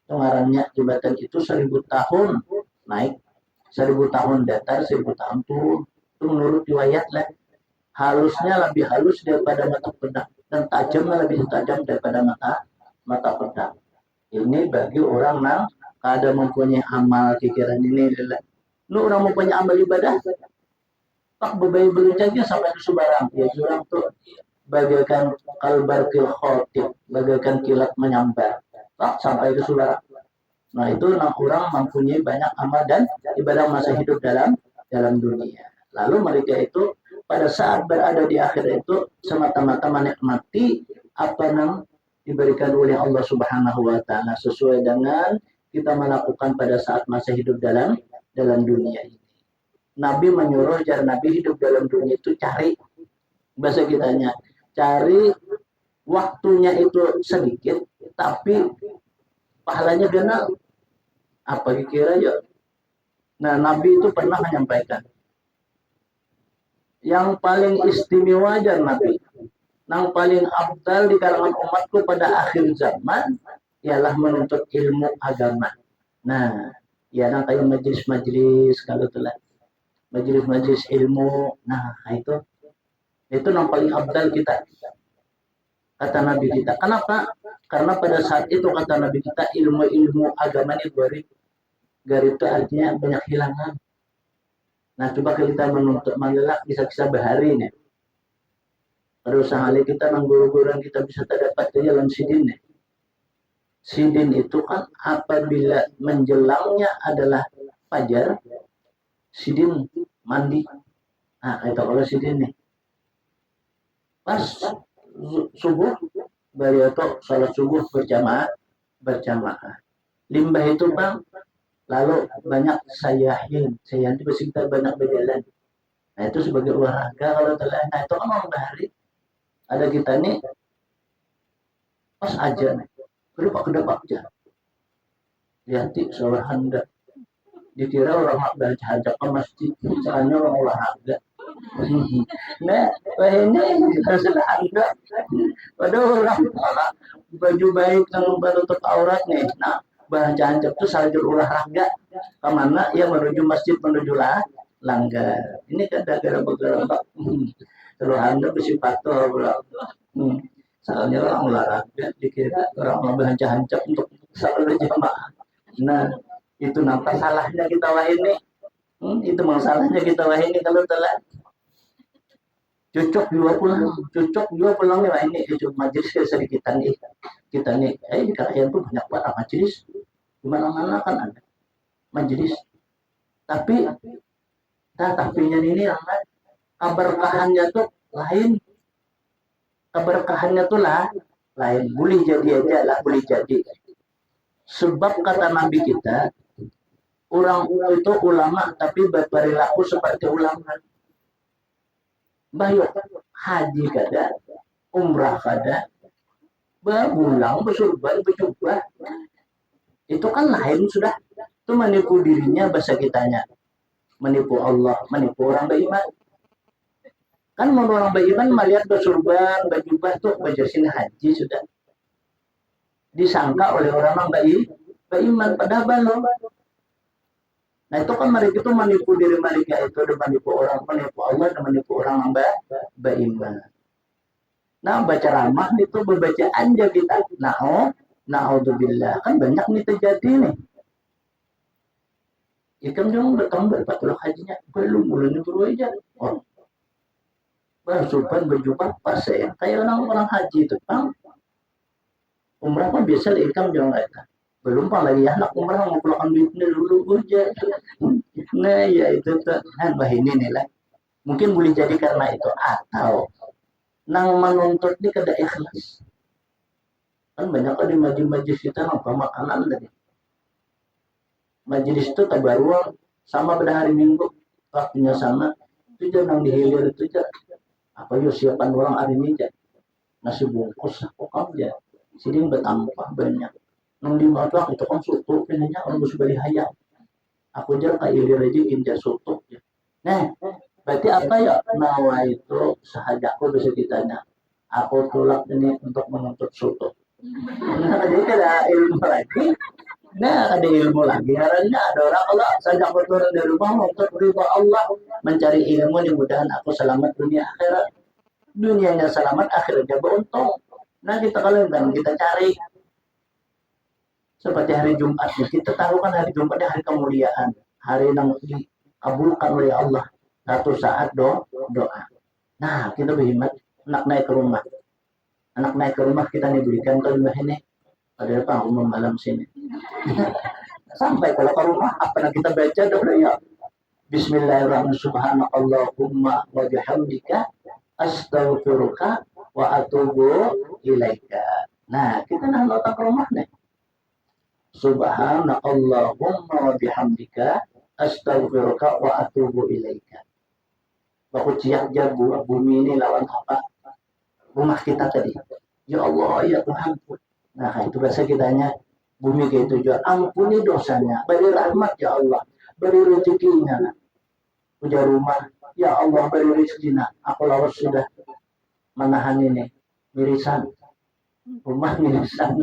Speaker 1: Ngarannya jembatan itu 1000 tahun naik, 1000 tahun datar, 1000 tahun turun. Itu menurut riwayat lah. Halusnya lebih halus daripada mata pedang dan tajamnya lebih tajam daripada mata pedang. Ini bagi orang yang kada mempunyai amal pikiran ini. Lu orang mempunyai amal ibadah, pak bebai beluncangnya sampai ke Subarang. Ya jurang tuh bagaikan kalbarkil khotib, bagaikan kilat menyambar. Pak sampai ke Subarang. Nah itu orang mempunyai banyak amal dan ibadah masa hidup dalam dunia. Lalu mereka itu pada saat berada di akhirat itu semata-mata menikmati apa yang diberikan oleh Allah Subhanahu wa Ta'ala sesuai dengan kita melakukan pada saat masa hidup dalam dunia ini. Nabi menyuruh agar Nabi hidup dalam dunia itu cari bahasa kitanya, cari waktunya itu sedikit tapi pahalanya genal. Apa kira ya? Nah, Nabi itu pernah menyampaikan yang paling istimewa dan Nabi yang paling abdal di kalangan umatku pada akhir zaman ialah menuntut ilmu agama. Nah, ya nang kayak majelis-majelis kalau telah majelis-majelis ilmu. Nah, itu yang paling abdal kita kata Nabi kita. Kenapa? Karena pada saat itu kata Nabi kita ilmu-ilmu agama ini garib itu artinya banyak hilangan. Nah coba kita menuntut mengelak kisah-kisah bahari nih. Pada usaha kita nang kita bisa terdapat di jalan sidin nih. Sidin itu kan apabila menjelangnya adalah fajar, sidin mandi. Nah itu kalau sidin nih. Pas subuh bariato salat subuh berjamaah. Limbah itu bang, lalu banyak sayahin itu kita banyak berjalan. Nah itu sebagai olahraga kalau telah. Nah itu kan orang bahari. Ada kita nih pas aja nih, kedap aja. Lihat seorang handa. Dikira orang baca hajat ke masjid, misalnya orang olahraga. Nah, ini kita sudah ada. Padahal orang baju baik yang menutup aurat nih. Nah, baca hajat itu saja olahraga. Kemana? Ya menuju masjid, menuju langgar. Ini kan gara-gara bergerak. Kalau anda bersifat soalnya orang olahraga dikira orang berhancur-hancur untuk selalu jamaah. Nah itu nampak salahnya kita wahini. Itu masalahnya kita wahini kalau telah cocok juga pulang nih wahini itu majelis sedikitan nih kita nih di kalian tuh banyak banget majelis dimana-mana kan ada majelis tapi ini keberkahannya tuh lain. Keberkahannya tuh lain. Boleh jadi aja lah, boleh jadi. Sebab kata Nabi kita, orang itu ulama tapi berperilaku seperti ulama. Bayu haji kada, umrah kada, berulang, bersurban, berjubah. Itu kan lain sudah. Itu menipu dirinya bahasa kitanya. Menipu Allah, menipu orang beriman. Kan mau orang beriman melihat bersurban, berjubah tuh berjasin haji sudah disangka oleh orang beriman padahal belum. Nah itu kan mereka itu menipu diri mereka itu dan menipu Allah dan menipu orang beriman. Nah baca ramah itu berbacaan aja kita. Na'udzubillah kan banyak nih terjadi nih. Ikan jangan bertambah berpatulah hajinya belum mulai dulu aja. Bersurban berjubah pas ya kayak orang haji itu bang umrah kan biasa ikam jangan mereka belum pak lagi anak umrah mau pulang duitnya dulu aja. Nah ya itu tuh bah ini nih lah mungkin boleh jadi karena itu atau nang menuntut ini kada ikhlas kan banyak kan di majelis kita apa makanan tadi majelis itu tabaruan sama pada hari Minggu waktunya sama itu jangan dihilir itu aja apa yo siapan orang hari ini aja nasi bungkus kok aja sini bertambah banyak nang di mata itu kan soto pinanya orang bisa beli hayam aku aja kayak ilir aja inja soto ya. Nah berarti apa ya nawa itu sahajaku bisa ditanya aku tolak ini untuk menuntut soto. Nah jadi ada ilmu lagi. Nah ada ilmu lagi karena ada orang kalau sajak berturun dari rumah untuk ridha Allah mencari ilmu mudah-mudahan aku selamat dunia akhirat dunianya selamat akhirnya beruntung. Nah kita kalau kita cari seperti hari Jumat kita tahu kan hari Jumat hari kemuliaan hari yang dikabulkan oleh Allah satu saat doa. Nah kita berhemat anak naik ke rumah kita nih berikan ke rumah ini ada apa umum malam sini sampai kalau ke rumah apa yang kita baca dulu ya Bismillahirrahmanirrahim subhanallahumma wa bihamdika astaghfiruka wa atubu ilaika. Nah kita nak nota ke rumah nih subhanallahumma wa bihamdika astaghfiruka wa atubu ilaika. Baku ciak jabu bumi ini lawan apa rumah kita tadi ya Allah ya Tuhan. Nah itu bahasa kitanya bumi kayak itu juga ampuni dosanya beri rahmat ya Allah beri rezekinya punya rumah ya Allah beri rezekinya aku lawas sudah menahan ini mirisan rumah mirisan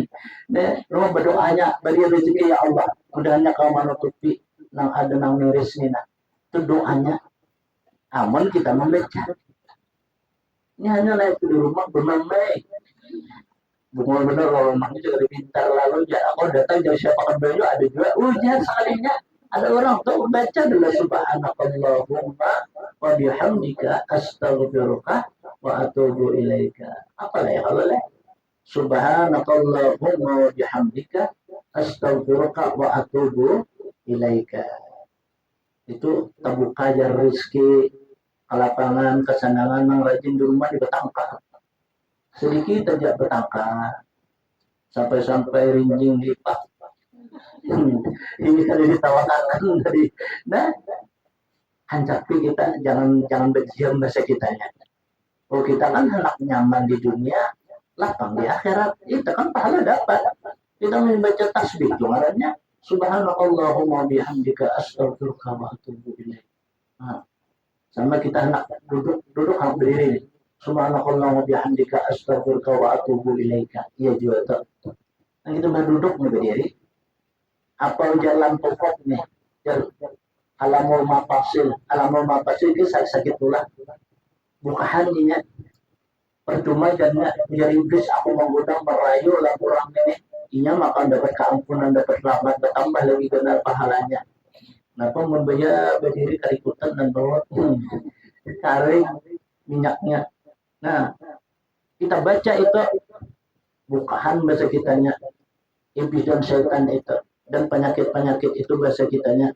Speaker 1: rumah berdoanya beri rezeki ya Allah mudahnya kau menutupi nang ada nang miris ini nah itu doanya aman kita membaca ini hanya naik di rumah bermain Bukan bener kalau maknya juga lebih pintar lalu ya aku datang dari siapa kembali ada juga ujian sekalinya ada orang tuh baca dulu subhanakallahumma wa bihamdika astaghfiruka wa atubu ilaika apa lah ya kalau lah subhanakallahumma wa bihamdika astaghfiruka wa atubu ilaika itu terbuka jar rezeki kelapangan kesenangan yang rajin di rumah dibetangkap sedikit aja betangkap sampai-sampai rinjing lipat ini tadi ditawarkan tadi nah hancapi kita jangan berdiam bahasa kitanya oh kita kan anak nyaman di dunia lapang di akhirat itu kan pahala dapat kita membaca tasbih jumarannya subhanallahumma bihamdika astaghfiruka wa atubu ilaik nah, sama kita anak duduk harus berdiri subhanallahumma bihamdika astaghfiruka wa atubu ilaika iya juga tuh nah kita berduduk nih berdiri apa jalan pokok nih alamul mapasil itu sakit tulang bukahan ini percuma jadinya menjadi iblis aku mengundang merayu lah orang ini inya maka dapat keampunan dapat rahmat bertambah lagi benar pahalanya kenapa membayar berdiri karikutan dan bawa taring minyaknya nah kita baca itu bukahan bahasa kitanya iblis dan setan itu dan penyakit-penyakit itu bahasa kitanya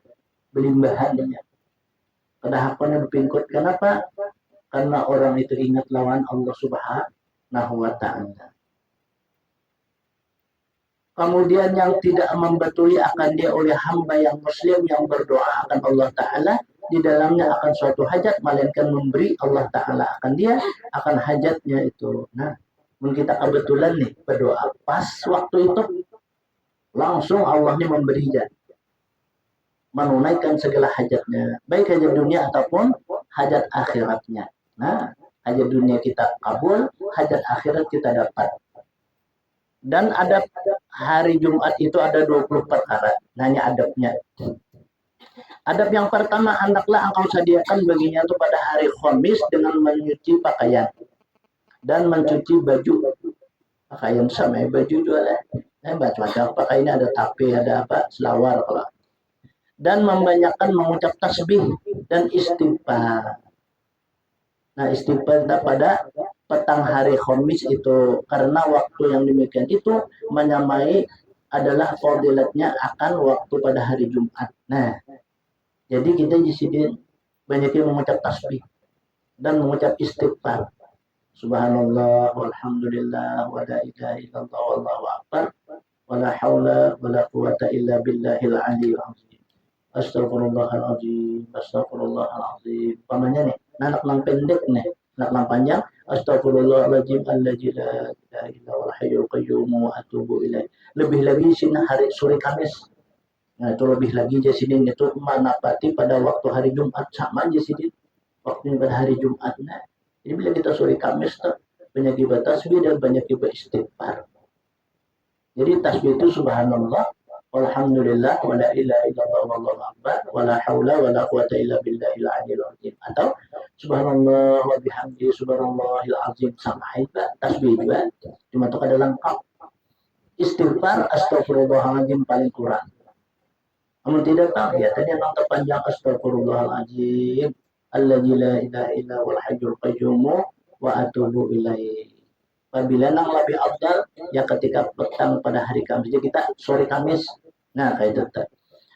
Speaker 1: belimbahannya kedahapannya berpingkut kenapa karena orang itu ingat lawan Allah Subhanahu wa ta'ala kemudian yang tidak membatuli akan dia oleh hamba yang muslim yang berdoa akan Allah Ta'ala di dalamnya akan suatu hajat melainkan memberi Allah Ta'ala akan dia akan hajatnya itu nah mungkin kita kebetulan nih berdoa pas waktu itu langsung Allahnya memberinya menunaikan segala hajatnya baik hajat dunia ataupun hajat akhiratnya nah hajat dunia kita kabul hajat akhirat kita dapat dan adab hari Jumat itu ada 20 perkara nanya adabnya adab yang pertama hendaklah engkau sediakan baginya itu pada hari Khamis dengan mencuci pakaian dan mencuci baju pakaian sama baju juga lah baca pakaiannya ada tapi ada apa selawar kalau dan membanyakkan mengucap tasbih dan istighfar. Nah istighfar pada petang hari Khamis itu karena waktu yang demikian itu menyamai adalah fadilatnya akan waktu pada hari Jumat. Nah jadi kita di sini banyakin mengucap tasbih dan mengucap istighfar. Subhanallah walhamdulillah wa la ilaha illallah wallahu akbar wa la haula wa la quwata illa billahil aliyyil azim. Astagfirullahaladzim, astagfirullahaladzim. Pamannya nih, anak lang pendek nih, anak lang panjang. Astagfirullahaladzim, alladzi la ilaha illa huwal hayyul qayyum wa atubu ilaih. Lebih lagi sini hari sore Kamis. Nah itu lebih lagi di sini itu manapati pada waktu hari Jumat sama aja sini. Waktu pada hari Jumat. Nah, jadi bila kita sore Kamis tuh banyak ibadah tasbih dan banyak ibadah istighfar. Jadi tasbih itu subhanallah alhamdulillah wa la ilaha illallah wallahu akbar wa la haula wa la quwata illa billahil aliyyil azim atau subhanallah wa bihamdi subhanallahil azim sama itu tasbih juga cuma itu kada lengkap istighfar astagfirullahaladzim paling kurang namun tidak tahu ya tadi yang terpanjang astagfirullahaladzim alladzi la ilaha illa huwal hayyul qayyum wa atubu ilaih apabila yang lebih afdal ya ketika petang pada hari Kamis jadi kita sore Kamis nah kayak itu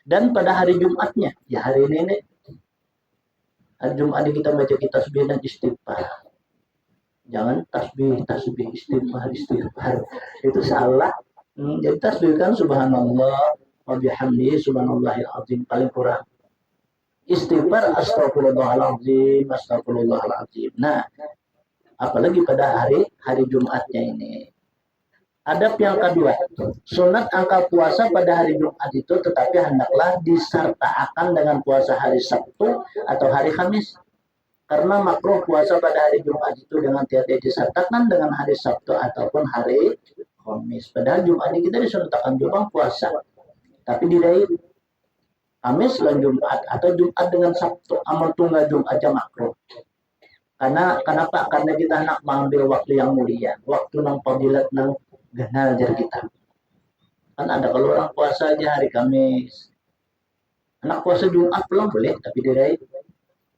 Speaker 1: dan pada hari Jumatnya ya hari ini hari Jumat kita baca kita tasbih dan istighfar jangan tasbih istighfar itu salah jadi tasbih kan subhanallah wa bihamdi subhanallahil azim paling kurang istighfar astagfirullahaladzim nah apalagi pada hari Jumatnya ini. Adab yang kedua, sunat angka puasa pada hari Jumat itu tetapi hendaklah disertakan dengan puasa hari Sabtu atau hari Kamis. Karena makruh puasa pada hari Jumat itu dengan tidak disertakan dengan hari Sabtu ataupun hari Kamis. Padahal Jumat ini kita disertakan juga puasa. Tapi tidak Kamis dan Jumat atau Jumat dengan Sabtu amal tunggal Jumat aja makruh. Kenapa? Karena kita nak mengambil waktu yang mulia, waktu nang fadilat nang ganal jar kita. Kan ada kalau orang puasa aja hari Kamis. Anak puasa Jumat pulang boleh, tapi dia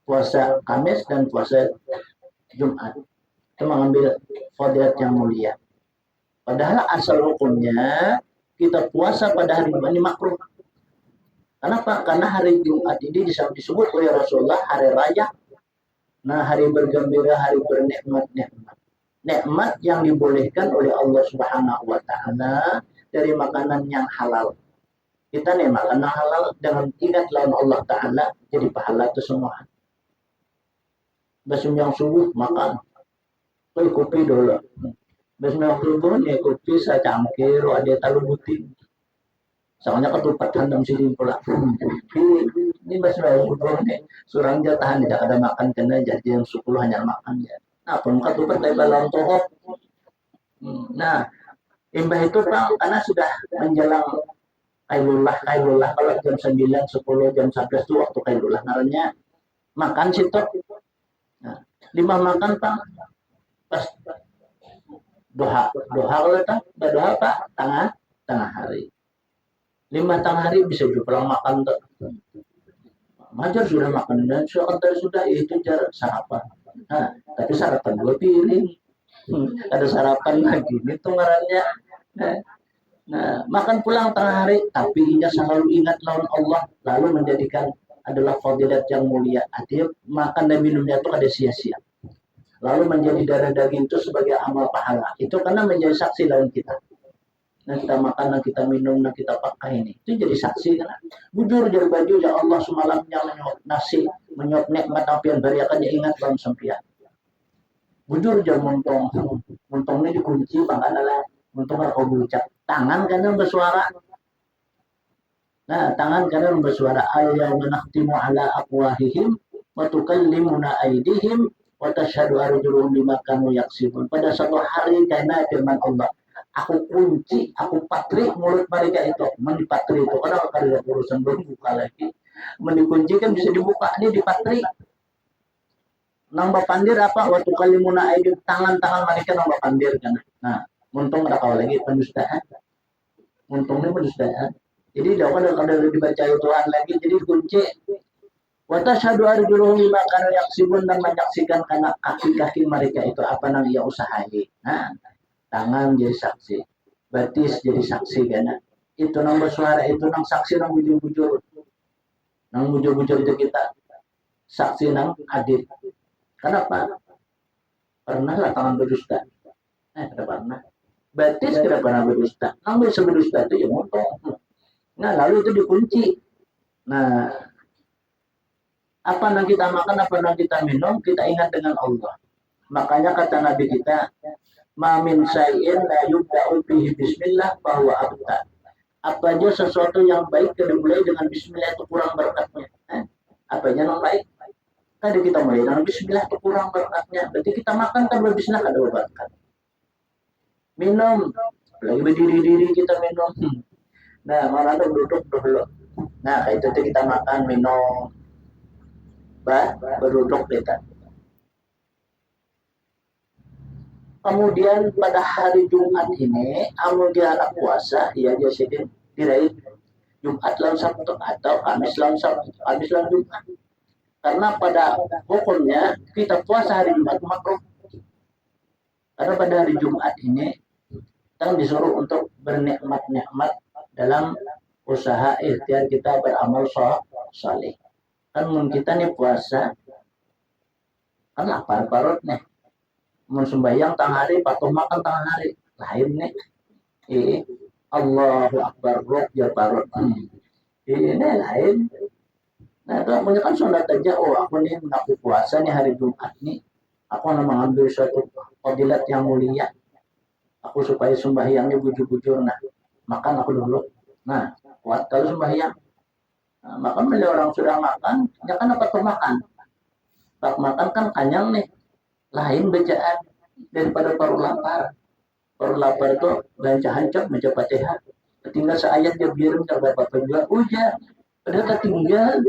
Speaker 1: puasa Kamis dan puasa Jumat. Itu mengambil fadilat yang mulia. Padahal asal hukumnya kita puasa pada hari Jumat ini makruh. Kenapa? Karena hari Jumat ini disebut oleh Rasulullah hari raya. Nah, hari bergembira, hari bernikmat-nikmat. Nikmat yang dibolehkan oleh Allah Subhanahu wa taala dari makanan yang halal. Kita nih makanan halal dengan ingat lawan Allah taala jadi pahala itu semua. Besok yang subuh makan. Kopi dulu. Besok yang subuh nih kopi secangkir, ada talu buting. Soalnya ketupat handam sini pula. Ini masih subuh nih. Surang tahan tidak ada makan kena jadi yang 10 hanya makan ya. Nah, pun ketupat dari balon tohok. Nah, imbah itu Pak, karena sudah menjelang kailullah kalau jam 9, 10, jam 11 itu waktu kailullah. Naranya makan situ. Nah, 5 makan Pak. Pas doha kalau doha Pak, tengah hari. 5 tengah hari bisa juga makan tuh. Majar sudah makan dan sudah itu jar sarapan. Nah, tapi sarapan 2 piring. Ada sarapan lagi. Itu ngarannya. Nah, makan pulang tengah hari, tapi ia selalu ingat lawan Allah, lalu menjadikan adalah fadilat yang mulia. Artinya makan dan minumnya itu ada sia-sia. Lalu menjadi darah daging itu sebagai amal pahala. Itu karena menjadi saksi lawan kita. Nah, kita makan, nah kita minum, nah kita pakai ini. Itu jadi saksi kan. Bujur jadi baju ya Allah semalamnya menyok nasi, menyok nikmat apa yang beriakannya ingat dalam sempian. Bujur jadi muntongnya dikunci bangkan adalah muntung kau berucap. Tangan kanan bersuara. Nah, tangan kanan bersuara ayat nakhtimu ala aqwahihim wa tukallimuna aydihim wa tashhadu arjuluhum bima kanu yaksibun. Pada satu hari karena firman Allah, aku kunci, aku patri mulut mereka itu. Mendipatri itu karena kalau ada urusan belum buka lagi. Mendikunci kan bisa dibuka, ini dipatri. Nang bapandir apa? Waktu kalimuna aidin tangan-tangan mereka nang bapandir kan. Nah, muntung ada kau lagi pendustaan. Muntungnya pendustaan. Jadi kalau dibaca Tuhan lagi jadi kunci. Wa tasyhadu arjuluhum bima kanu yaksibun dan menyaksikan karena kaki-kaki mereka itu apa nang ia usahai. Nah, tangan jadi saksi, batis jadi saksi karena itu nang bersuara itu nang saksi nang bujur-bujur itu kita saksi nang adil. Kenapa? Pernah lah tangan berdusta. Pernah. Batis kenapa pernah berdusta? Nang bisa berdusta itu ya montong. Nah lalu itu dikunci. Nah apa yang kita makan, apa yang kita minum, kita ingat dengan Allah. Makanya kata Nabi kita, ma min syai'in la yubda'u bihi bismillah bahwa abtar. Apa aja sesuatu yang baik tidak dimulai dengan bismillah itu kurang berkatnya. Apa aja yang baik? Tadi kita mulai dengan bismillah itu kurang berkatnya. Berarti kita makan tanpa bismillah ada berkat. Minum, lagi berdiri-diri kita minum. Nah, mana tuh duduk dulu. Nah, itu kita makan, minum. Berduduk kita. Kemudian pada hari Jumat ini, amun dia anak puasa, ya dia sedih diraih Jumat lawan Sabtu atau Kamis lawan Sabtu, Kamis lawan Jumat. Karena pada hukumnya kita puasa hari Jumat makruh. Karena pada hari Jumat ini kita disuruh untuk bernikmat-nikmat dalam usaha ikhtiar kita beramal saleh. Kan kita nih puasa, kan lapar parut nih. Mun sembahyang tengah hari, patuh makan tengah hari. Lain nih. Allahu Akbar, roh ya parut. Ini lain. Nah, itu punya kan sunat aja. Oh, aku nih mengaku puasa nih hari Jumat nih. Aku mau mengambil suatu fadilat yang mulia. Aku supaya sembahyangnya bujur-bujur. Nah, makan aku dulu. Nah, kuat kalau sembahyang. Nah, makan bila orang sudah makan, ya kan apa tuh makan? Pak makan kan kenyang nih. Lain bacaan daripada paru lapar. Paru lapar itu baca hancur, baca Fatihah. Tinggal seayat dia biarin tak dapat juga. Ujar, padahal ketinggal.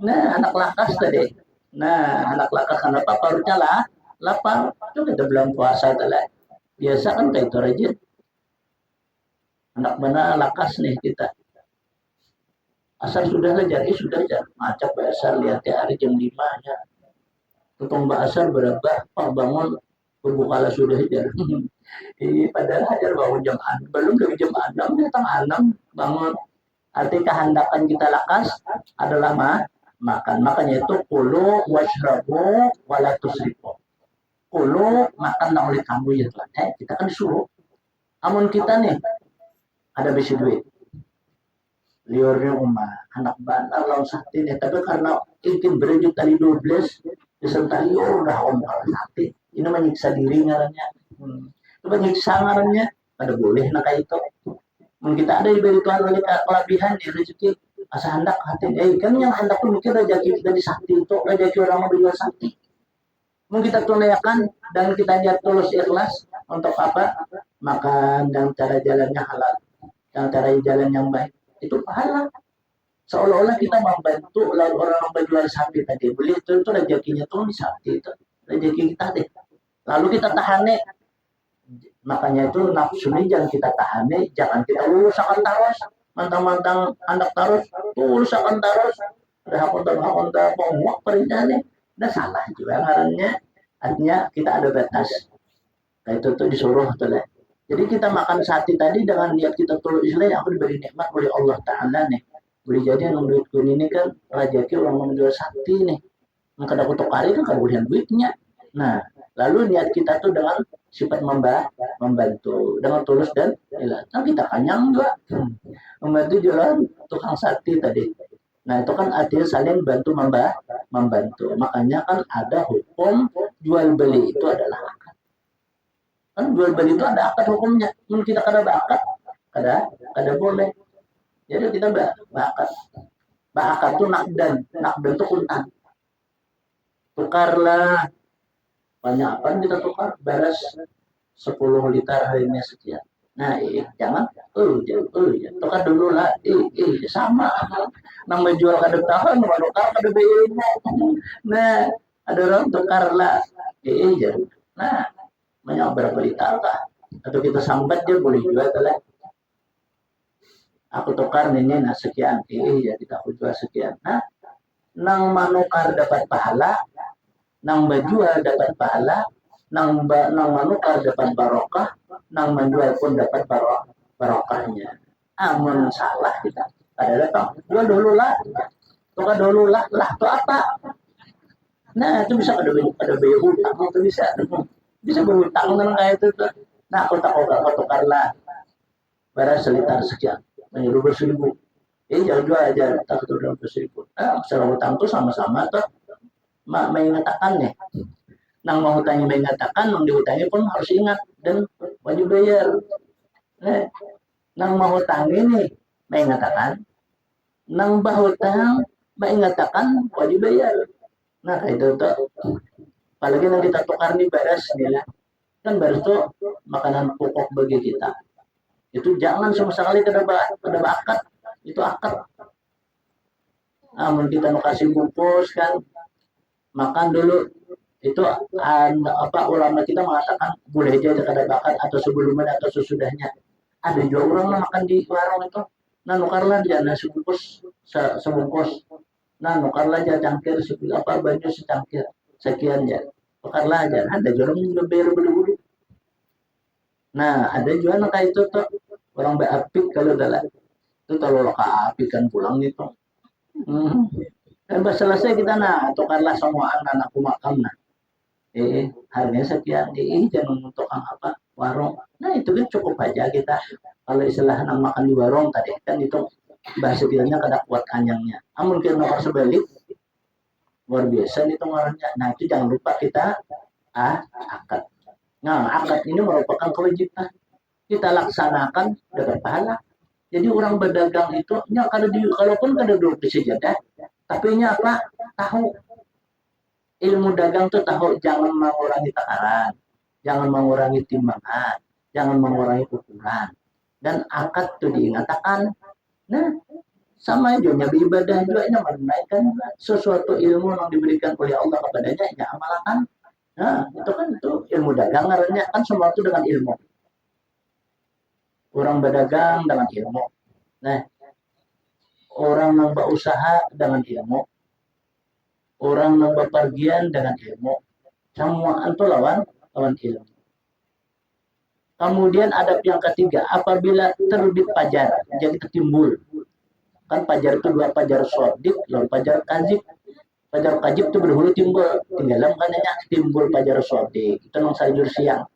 Speaker 1: Nah, anak lakas tadi. Nah, anak lakas kenapa parunya lah? Lapar. Itu kita belum puasa telah. Biasa kan kayak itu rajin. anak mana lakas nih kita. Asal sudah jadi sudah aja. Macam asal lihat ya hari jam 5 nya. Potong asal berapa? Pak bangun berbukala sudah aja. Padahal hajar bangun jam 6. Belum dari jam 6 datang 6 bangun. Arti kehendakan kita lakas adalah makan. Makanya itu kulu washrabu wala tusrifu. Kulu makan oleh kamu ya Tuhan. Kita kan suruh. Amun kita nih ada besi duit. Liornya umah anak bantal lawan sakti nih. Tapi karena ingin berejut tadi 12 disentah lior udah om kalau sakti. Ini menyiksa diri ngarannya. Itu menyiksa ngarannya. Ada boleh nak itu. Kita ada diberi Tuhan oleh kelebihan ya rezeki asa hendak hati kan yang hendak tuh mungkin rezeki kita di sakti itu rezeki orang mau berjual sakti mungkin kita tunaikan dan kita niat tulus ikhlas untuk apa makan dan cara jalannya halal dan cara jalan yang baik itu pahala seolah-olah kita membantu orang berjual sapi tadi beli itu rezekinya tuh di sakti itu rezeki kita deh lalu kita tahan nih makanya itu nafsu ini jangan kita tahan jangan kita usahakan taros mantang-mantang anak taros usahakan taros udah akuntan mau perintahnya udah salah juga ngarannya artinya kita ada batas nah itu tuh disuruh tuh deh jadi kita makan sate tadi dengan niat kita tulus istilahnya aku diberi nikmat oleh Allah Ta'ala nih boleh jadi yang duitku ini kan rezeki orang menjual sate nih maka ada kutuk kari kan kemudian duitnya nah lalu niat kita tuh dengan sifat membantu dengan tulus dan ilah. Nah, kita kenyang juga membantu jalan tukang sate tadi. Nah itu kan artinya saling bantu membantu. Makanya kan ada hukum jual beli itu adalah akad. Kan jual beli itu ada akad hukumnya. Mungkin kita kada berakad, kada boleh. Jadi kita berakad. Berakad itu nakdan itu kuntan. Tukarlah banyak apa kita tukar beres 10 liter hari ini sekian. Nah, jangan tukar dulu lah. Sama. Nama jual kada tahan, nama tukar kada bayarnya. Nah, ada orang tukar lah. Jangan. Nah, banyak berapa liter kah? Atau kita sambat dia boleh jual lah. Aku tukar ini nah sekian. Ya kita aku jual sekian. Nah, nang manukar dapat pahala, nang menjual dapat pahala, nang manukar dapat barokah, nang menjual pun dapat barokahnya. Amun salah kita, ada datang jual dulu lah, tukar dulu lah tuh apa? Nah itu bisa ada bayar hutang, itu bisa berhutang dengan kayak itu tuh. Nah aku tukar lah, beres selitar sekian, menjadi 20.000. Jangan jual aja, tak itu 20.000. Nah masalah hutang tuh sama-sama tuh. Mengatakan nih nang mau hutangnya mengatakan nang dihutangi pun harus ingat dan wajib bayar nang mau hutangi nih mengatakan nang bahutang mengatakan wajib bayar nah itu tuh apalagi nang kita tukar nih beres nih lah kan beres tuh makanan pokok bagi kita itu jangan sama sekali kada akad itu akad namun kita mau kasih bungkus kan makan dulu itu apa ulama kita mengatakan boleh aja kada bakat atau sebelumnya atau sesudahnya ada juga orang makan di warung itu nah nukarlah dia nasi bungkus sebungkus nah nukarlah aja cangkir apa banyak secangkir sekian ya nukarlah aja ada juga orang lebih beli nah ada juga kayak itu tuh orang beapik kalau dalam itu kalau apik kan pulang gitu dan selesai kita tukarlah semua anak-anakku makan harganya sekian jangan untuk apa warung nah itu kan cukup aja kita kalau istilah makan di warung tadi kan itu bahasa kitanya kada kuat kanyangnya namun kita nomor sebalik luar biasa itu ngarannya nah itu jangan lupa kita akad nah akad ini merupakan kewajiban kita laksanakan dapat pahala jadi orang berdagang itu kalaupun kada duduk di sejadah tapi nya apa tahu ilmu dagang tuh tahu jangan mengurangi takaran, jangan mengurangi timbangan, jangan mengurangi ukuran. Dan akad tuh diingatkan. Nah, sama juga beribadah juga ini menaikkan sesuatu ilmu yang diberikan oleh Allah kepadanya ya amalkan. Nah, itu kan itu ilmu dagang ngarannya kan semua itu dengan ilmu. orang berdagang dengan ilmu. Nah, orang yang berusaha dengan ilmu, orang yang bepergian dengan ilmu, semua itu lawan ilmu. Kemudian adab yang ketiga, apabila terbit fajar, jadi ketimbul. Kan fajar itu dua, fajar sodik, lalu fajar kajib. Fajar kajib itu berhulu timbul, tinggalan kananya timbul fajar sodik. Itu nang sayur siang.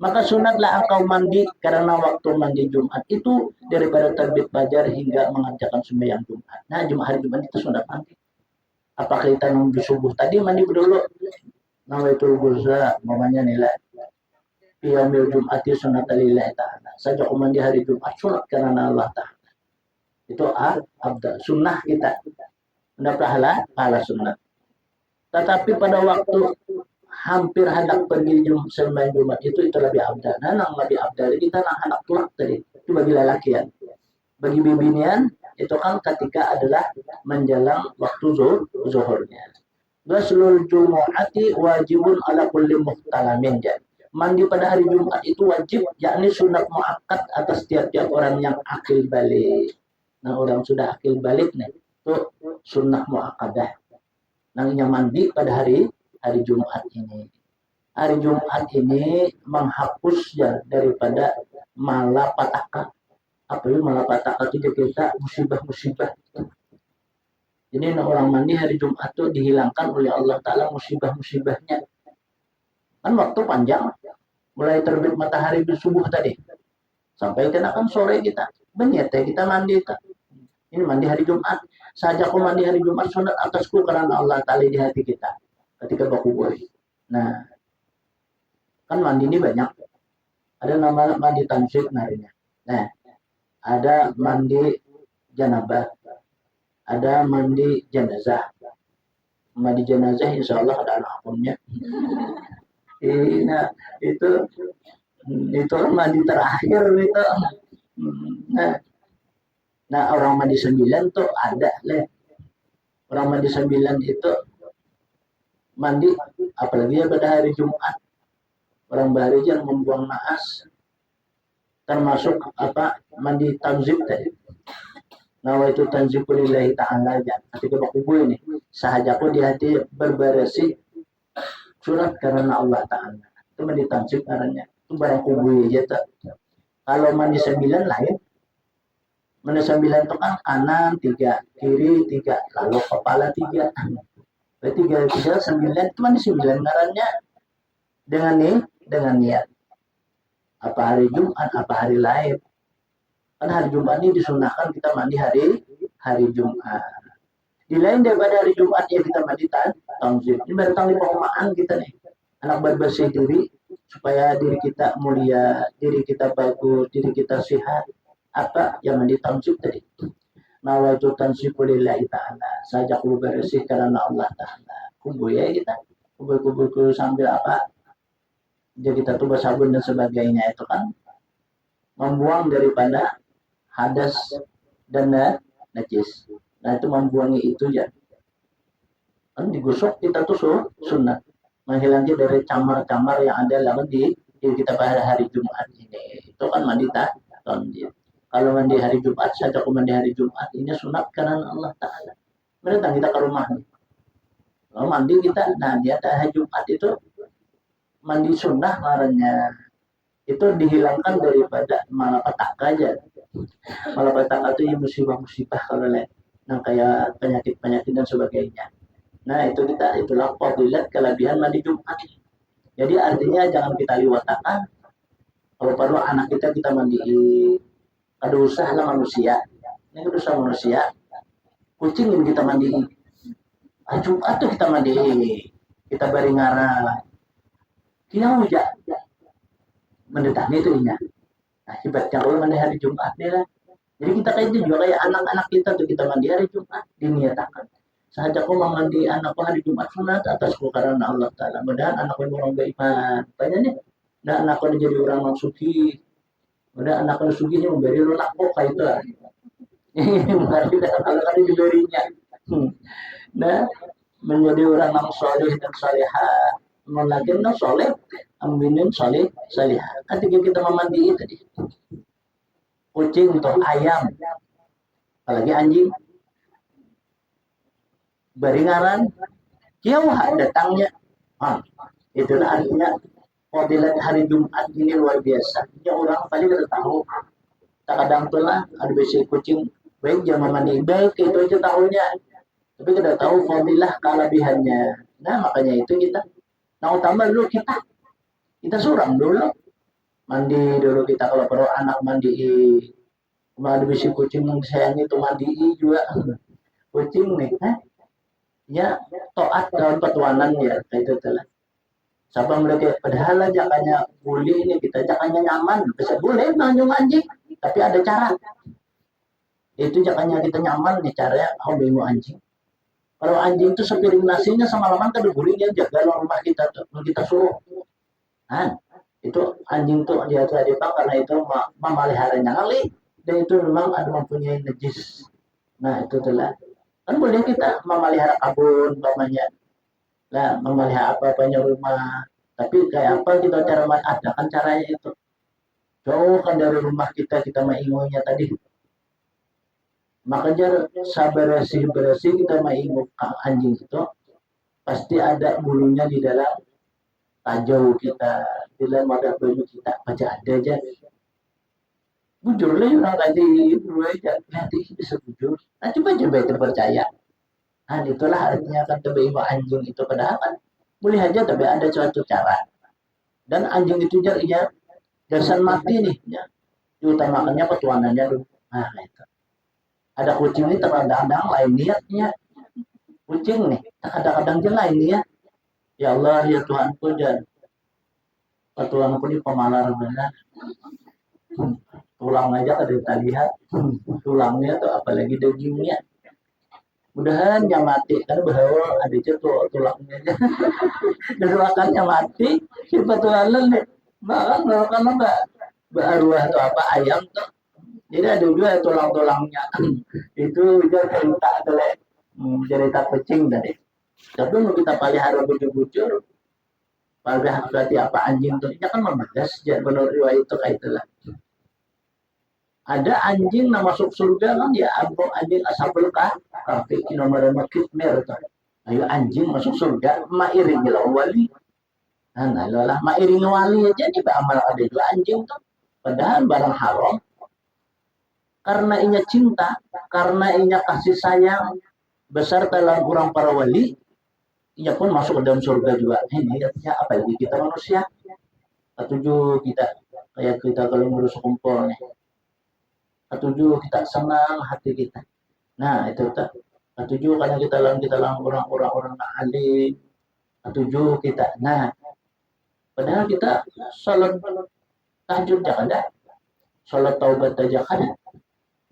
Speaker 1: Maka sunatlah engkau mandi karena waktu mandi Jumat itu daripada terbit fajar hingga mengerjakan sembahyang Jumat. Nah, hari Jumat itu sunat mandi. Apakah kita nunggu subuh tadi mandi dulu? Nawaitul burza, namanya nilai. Yaumil Jum'ati sunat lillahi ta'ala. Saja mandi hari Jumat sunat karena Allah Ta'ala. Itu abda sunnah kita. Mendapat pahala sunnah. Tetapi pada waktu hampir hendak pergi sembahyang Jumat itu lebih abda. Nah, nang lebih abda kita nang hendak pulang tadi. Itu bagi lelakian. Bagi bibinian itu kan ketika adalah menjelang waktu zuhurnya. Ghuslul Jumu'ati wajibun ala kulli muhtalamin. Mandi pada hari Jumat itu wajib, yakni sunat muakkad atas tiap-tiap orang yang akil balik. Nah, orang sudah akil balik nih, itu sunnah muakkadah. Namanya mandi pada hari Jumat ini. Hari Jumat ini menghapus ya daripada malapetaka. Apa itu malapetaka itu kita musibah-musibah. Jadi orang mandi hari Jumat itu dihilangkan oleh Allah Ta'ala musibah-musibahnya. Kan waktu panjang, mulai terbit matahari subuh tadi sampai kenakan sore kita benyet kita mandi kita. Ini mandi hari Jumat saja. Aku mandi hari Jumat sunat atasku karena Allah Ta'ala di hati kita ketika bakubur. Nah, kan mandi ini banyak, ada nama mandi tansik narinya. Nah, ada mandi janabah, ada mandi jenazah. Mandi jenazah insya Allah ada anak akunnya. Nah, itu mandi terakhir itu. Nah, orang mandi 9 tuh ada leh. Orang mandi 9 itu mandi apalagi ya pada hari Jumat. Orang baru yang membuang naas termasuk apa mandi tanzib tadi. Nah, itu tanzibulillahi ta'ala aja. Ketika bakubur ini sahajaku di hati berbarasi surat karena Allah Ta'ala. Itu mandi tansib karena itu barang kubur aja tak. Kalau mandi 9 lain. Mandi 9 itu kan kanan 3, kiri 3, lalu kepala 3. Berarti 3 9 itu mandi 9 ngarannya dengan niat. Apa hari Jumat, apa hari lain. Kan hari Jumat ini disunahkan kita mandi hari Jumat. Di lain daripada hari Jumat ya kita mandi tanzim. Ini bertang 5 umaan kita nih. Anak berbersih diri supaya diri kita mulia, diri kita bagus, diri kita sehat. Apa yang mandi tanzim tadi? Nawaitu tanzibulillahi ta'ala. Sajak lu bersih karena Allah Ta'ala. Kumpul ya kita. Kumpul sambil apa? Jadi kita tuh bersabun dan sebagainya itu kan membuang daripada hadas dan najis. Nah, itu membuangi itu ya. Kan digosok kita tuh sunat. Menghilangkan dari camar-camar yang ada dalam di kita pada hari Jumat ini. Itu kan mandi tanzim. Kalau mandi hari Jumat, saja aku mandi hari Jumat ini sunat karena Allah Ta'ala. Mereka kita ke rumah nih. Kalau mandi kita, nah di atas hari Jumat itu mandi sunnah marahnya. Itu dihilangkan daripada malapetaka aja. Malapetaka itu ya musibah-musibah kalau lain. Nah kayak penyakit-penyakit dan sebagainya. Nah itulah fadilat kelebihan mandi Jumat. Jadi artinya jangan kita liwatakan. Kalau perlu anak kita mandiin. Ada usaha lah manusia. Ini usaha manusia. Kucing yang kita mandiin. Jumat tuh kita mandiin. Kita beri ngarang. Kita hujan. Mendatangi itu ingat. Nah, hebatnya kalau mandi hari Jumat nih lah. Jadi kita kayak itu juga kayak anak-anak kita tuh kita mandi hari Jumat diniatakan. Sahaja aku mau mandi anakku hari Jumat sunat atasku karena Allah Ta'ala. Mudah anakku orang beriman. Tanya nih. Nah anakku jadi orang yang suci. Mudah anakku suci ini memberi lunak kok kayak itu. Mari kalau kali diberinya. Nah menjadi orang yang soleh dan salihah. Melakin soleh, aminin soleh, salihah. Ketika kita memandi tadi. kucing atau ayam, apalagi anjing. Beringaran, kiawah datangnya. Itulah artinya fadilat hari Jumat ini luar biasa. Ya orang paling kita tahu. Kadang pula ada besi kucing baik jangan mandi baik itu aja tahunya. Tapi kita tahu fadilah kelebihannya. Nah makanya itu kita. Nah utama dulu kita suram dulu. Mandi dulu kita kalau perlu anak mandi. Ada besi kucing yang sayang itu mandi juga. Kucing nih. Ya toat dalam petuanan ya itu telah. Siapa mereka padahal jakanya boleh ini kita jakanya nyaman bisa boleh nanyung anjing tapi ada cara itu jakanya kita nyaman nih caranya bingung anjing kalau anjing itu sepiring nasinya semalaman kan dibullynya jaga rumah kita tuh kita suruh itu anjing tuh dia tadi pak karena itu memeliharanya kali dan itu memang ada mempunyai najis nah itu telah kan boleh kita memelihara kebun namanya lah memelihara apa-apanya rumah tapi kayak apa kita cara adakan caranya itu jauhkan dari rumah kita mengingunya tadi makanya bersih kita mengingu anjing itu pasti ada bulunya di dalam tajau kita di dalam wadah baju kita baca ada aja bujur lah orang tadi dulu aja nanti bisa bujur nah coba itu percaya nah itulah artinya kan terbaik anjing itu padahal kan boleh aja tapi ada suatu cara dan anjing itu ya dasar mati nih ya diutamakannya petuanannya dulu nah itu ada kucing ini terkadang lain niatnya kucing nih kadang-kadang dia lain niat ya Allah ya Tuhanku dan petuanku ini pemalar benar tulang aja kada kita lihat tulangnya tuh apalagi dagingnya mudahan yang mati karena bahwa ada itu tulangnya aja dan makannya mati si petualan nih bahkan mbak arwah atau apa ayam tuh jadi ada juga tulang-tulangnya itu juga cerita kucing tadi tapi mau kita pelihara bujur-bujur berarti apa anjing tuh ini kan memadas ya menurut riwayat itu kayak itulah ada anjing yang masuk surga kan ya anjing asabul kahfi nomor kitmir tuh ayo anjing masuk surga mairing wali nah lah mairing wali aja di amal ada juga anjing tuh padahal barang haram karena inya cinta karena inya kasih sayang besar dalam orang para wali ia pun masuk ke dalam surga juga ini ya apalagi kita manusia ketujuh kita kayak kita kalau ngurus kumpul nih ketujuh kita senang hati kita nah itu tak ketujuh karena kita lang orang alim ketujuh kita nah padahal kita salat tahajud jangan dah salat taubat aja kan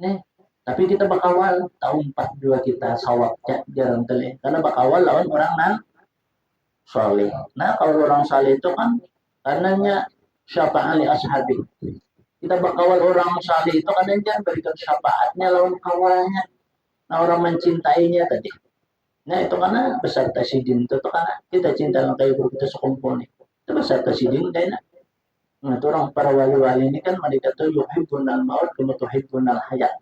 Speaker 1: nih tapi kita bakawal tahun 42 kita sawabnya jarang teli karena bakawal lawan orang nang soleh nah kalau orang soleh itu kan karenanya syafaat li ashabi kita bakawal orang saleh itu kan dia berikan syafaatnya lawan kawalnya nah orang mencintainya tadi nah itu karena besar tasidin itu karena kita cinta dengan kayak kita sekumpul nih itu besar tasidin dan nah itu orang para wali-wali ini kan mereka tuh yuhibbunal maut kama tuhibbunal hayat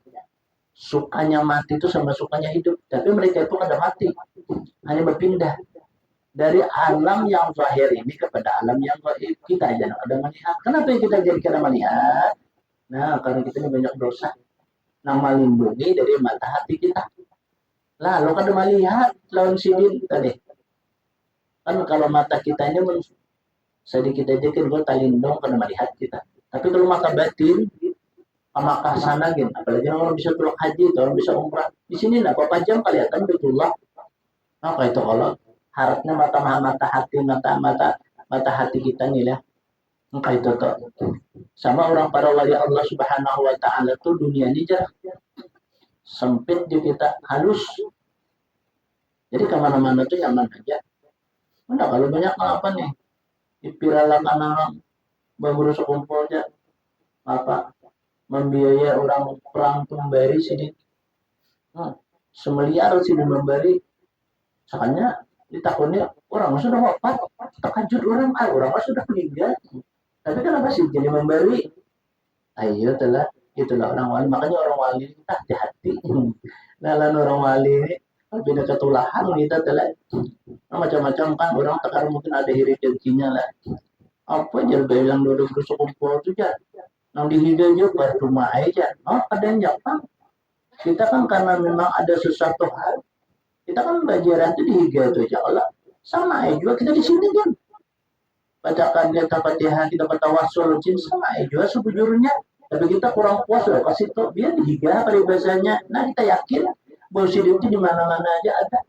Speaker 1: sukanya mati itu sama sukanya hidup tapi mereka itu kada mati hanya berpindah dari alam yang zahir ini kepada alam yang gaib kita aja ada melihat kenapa kita jadi kada melihat nah karena kita ini banyak dosa yang melindungi dari mata hati kita lalu kada melihat lawan sidin tadi kan kalau mata kita ini sedikit aja kan gue talindong kada melihat kita tapi kalau mata batin maka sana gitu apalagi orang bisa tulak haji orang bisa umrah di sini lah berapa jam kelihatan betullah apa itu kalau harapnya mata hati kita nih lah maka itu tuh sama orang para wali Allah Subhanahu wa taala tuh dunia ini jarak sempit di kita halus jadi kemana-mana tuh nyaman aja udah kalau banyak apa nih dipiralan anak berburu sekumpulnya apa membiayai orang perang tuh memberi sedikit semiliar sih memberi soalnya ditakutnya orang sudah wafat terkejut orang sudah meninggal tapi kenapa sih jadi memberi ayo telah Itulah orang wali. Makanya orang wali kita hati-hati. Nah, lalu orang wali ini lebih dekat tulahan kita telah macam-macam kan orang sekarang mungkin ada iri dengkinya lah. Apa aja bilang dulu berusuk kumpul tu je. Nang dihiga je percuma aja. Oh, ada yang jawab. Kita kan karena memang ada sesuatu hal, kita kan belajar itu dihiga itu aja. Allah sama aja juga kita di sini kan. Bacakan dia Fatihah, kita bertawasul, sama aja juga sebujurnya. Tapi kita kurang puas loh, kasih tuh biar dihiga peribahasanya. Nah kita yakin bahwa sidik itu di mana-mana aja ada.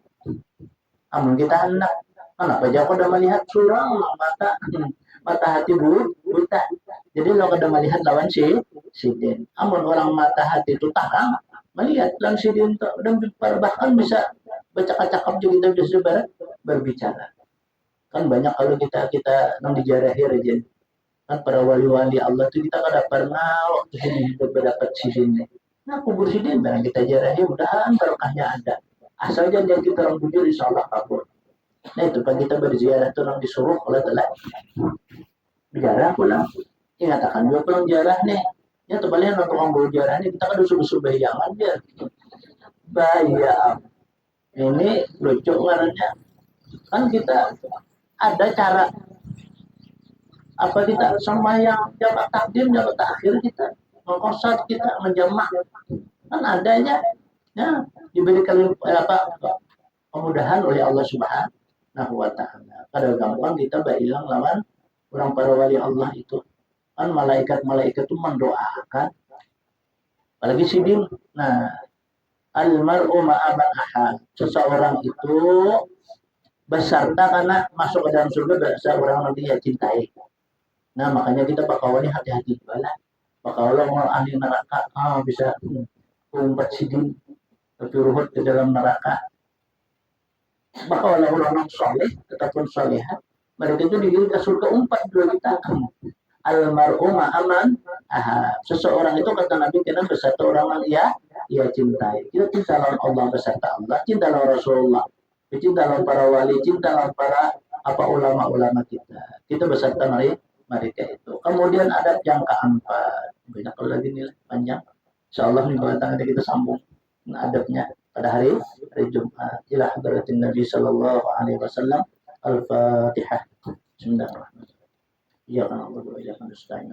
Speaker 1: Namun kita hendak, kenapa aja aku udah melihat surang mata hati buta. Jadi lo udah melihat lawan sidin. Namun orang mata hati itu tarang melihat lawan sidin tuh dan bahkan bisa bercakap-cakap juga kita bisa berbicara. Kan banyak kalau kita nang dijarahi aja. Kan para wali-wali Allah itu kita kada pernah waktu sini hidup berdapat sidin. Nah kubur sidin barang kita jarahi mudahan berkahnya ada. Asal jangan kita orang jujur insya Allah kabur. Nah itu kan kita berziarah itu orang disuruh oleh telah jarah pulang. Ingatakan juga pulang jarah nih. Ya tebalnya untuk orang jarah nih kita kan usul-usul bayangan dia. Bayang. Ini lucu ngarannya. Kan kita ada cara apa kita sama yang jabat takdim jabat takhir kita mengkosat kita menjamak kan adanya ya diberikan apa kemudahan oleh Allah Subhanahu wa taala. Kada gampang kita bilang lawan orang para wali Allah itu. Kan malaikat-malaikat itu mendoakan apalagi sidin. Nah, al-mar'u ma'aman ahad. Seseorang itu beserta karena masuk ke dalam surga beserta orang nanti yang cintai. Nah, makanya kita pakawani hati-hati juga lah. Pakawala orang ahli neraka bisa umpat sidin tapi ruhut ke dalam neraka. Maka orang-orang soleh ataupun soleha mereka itu digiring ke surga umpat dua kita. Almar'u ma'aman seseorang itu kata Nabi kena beserta orang yang ia cintai. Kita cinta lawan Allah beserta Allah, cinta lawan Rasulullah, cinta lawan para wali, cinta lawan para ulama-ulama kita. Kita beserta mereka itu. Kemudian ada yang keempat. Banyak lagi nilai panjang. Insyaallah nih batang kita sambung adabnya pada hari Jumat. Ila hadratin Nabi sallallahu alaihi wasallam. Al-Fatihah. Bismillahirrahmanirrahim. Ya kan Allah wa ya kan nasta'in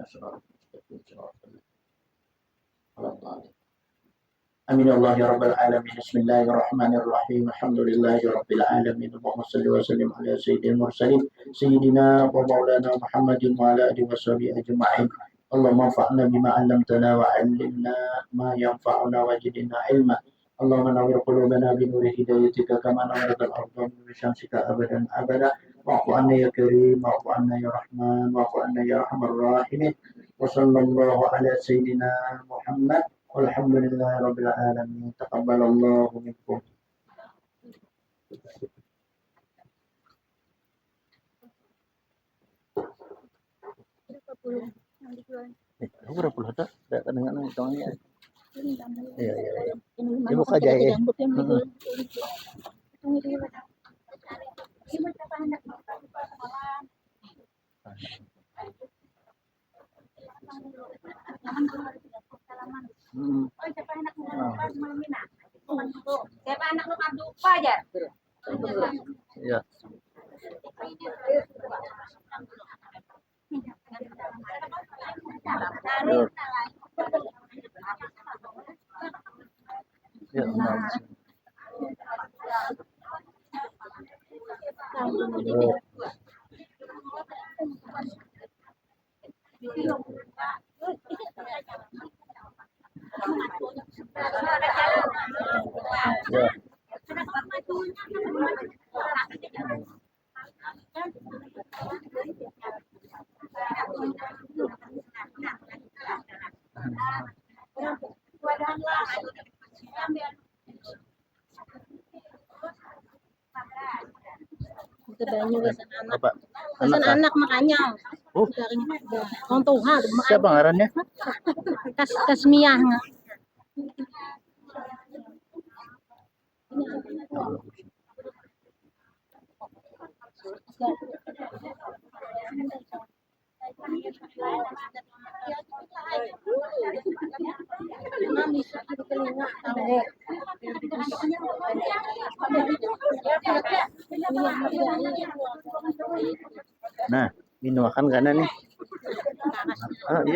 Speaker 1: Amin Allah ya rabbal alamin. Bismillahirrahmanirrahim. Alhamdulillahi rabbil alamin. Allahumma shalli wa sallim ala sayyidil mursalin sayyidina wa maulana Muhammadin wa ala alihi washabihi ajma'in. Allahumma anfa'na bima 'allamtana wa 'allimna ma yanfa'una wa zidna 'ilma. Allahumma nawwir qulubana bi nuri hidayatika kama nawwarta al-ardha bi syamsika abadan abada. Wa'fu 'anna ya karim, wa'fu 'anna ya rahman, wa'fu 'anna ya arhamar rahimin. Wa sallallahu ala sayyidina Muhammad. Walhamdulillahi rabbil alamin. Taqabbalallahu minkum. Berapa puluh ada? Tidak kedengaran hitungannya. Iya. Ibu aja ya.
Speaker 2: Siapa anak lu kan lupa aja.
Speaker 1: Iya.
Speaker 2: Itu banyu pesan anak makanya.
Speaker 1: Oh.
Speaker 2: Tuhan.
Speaker 1: Siapa ngarannya?
Speaker 2: Kasmiah.
Speaker 3: Nah, minuakan ka na ni. Ah, iya.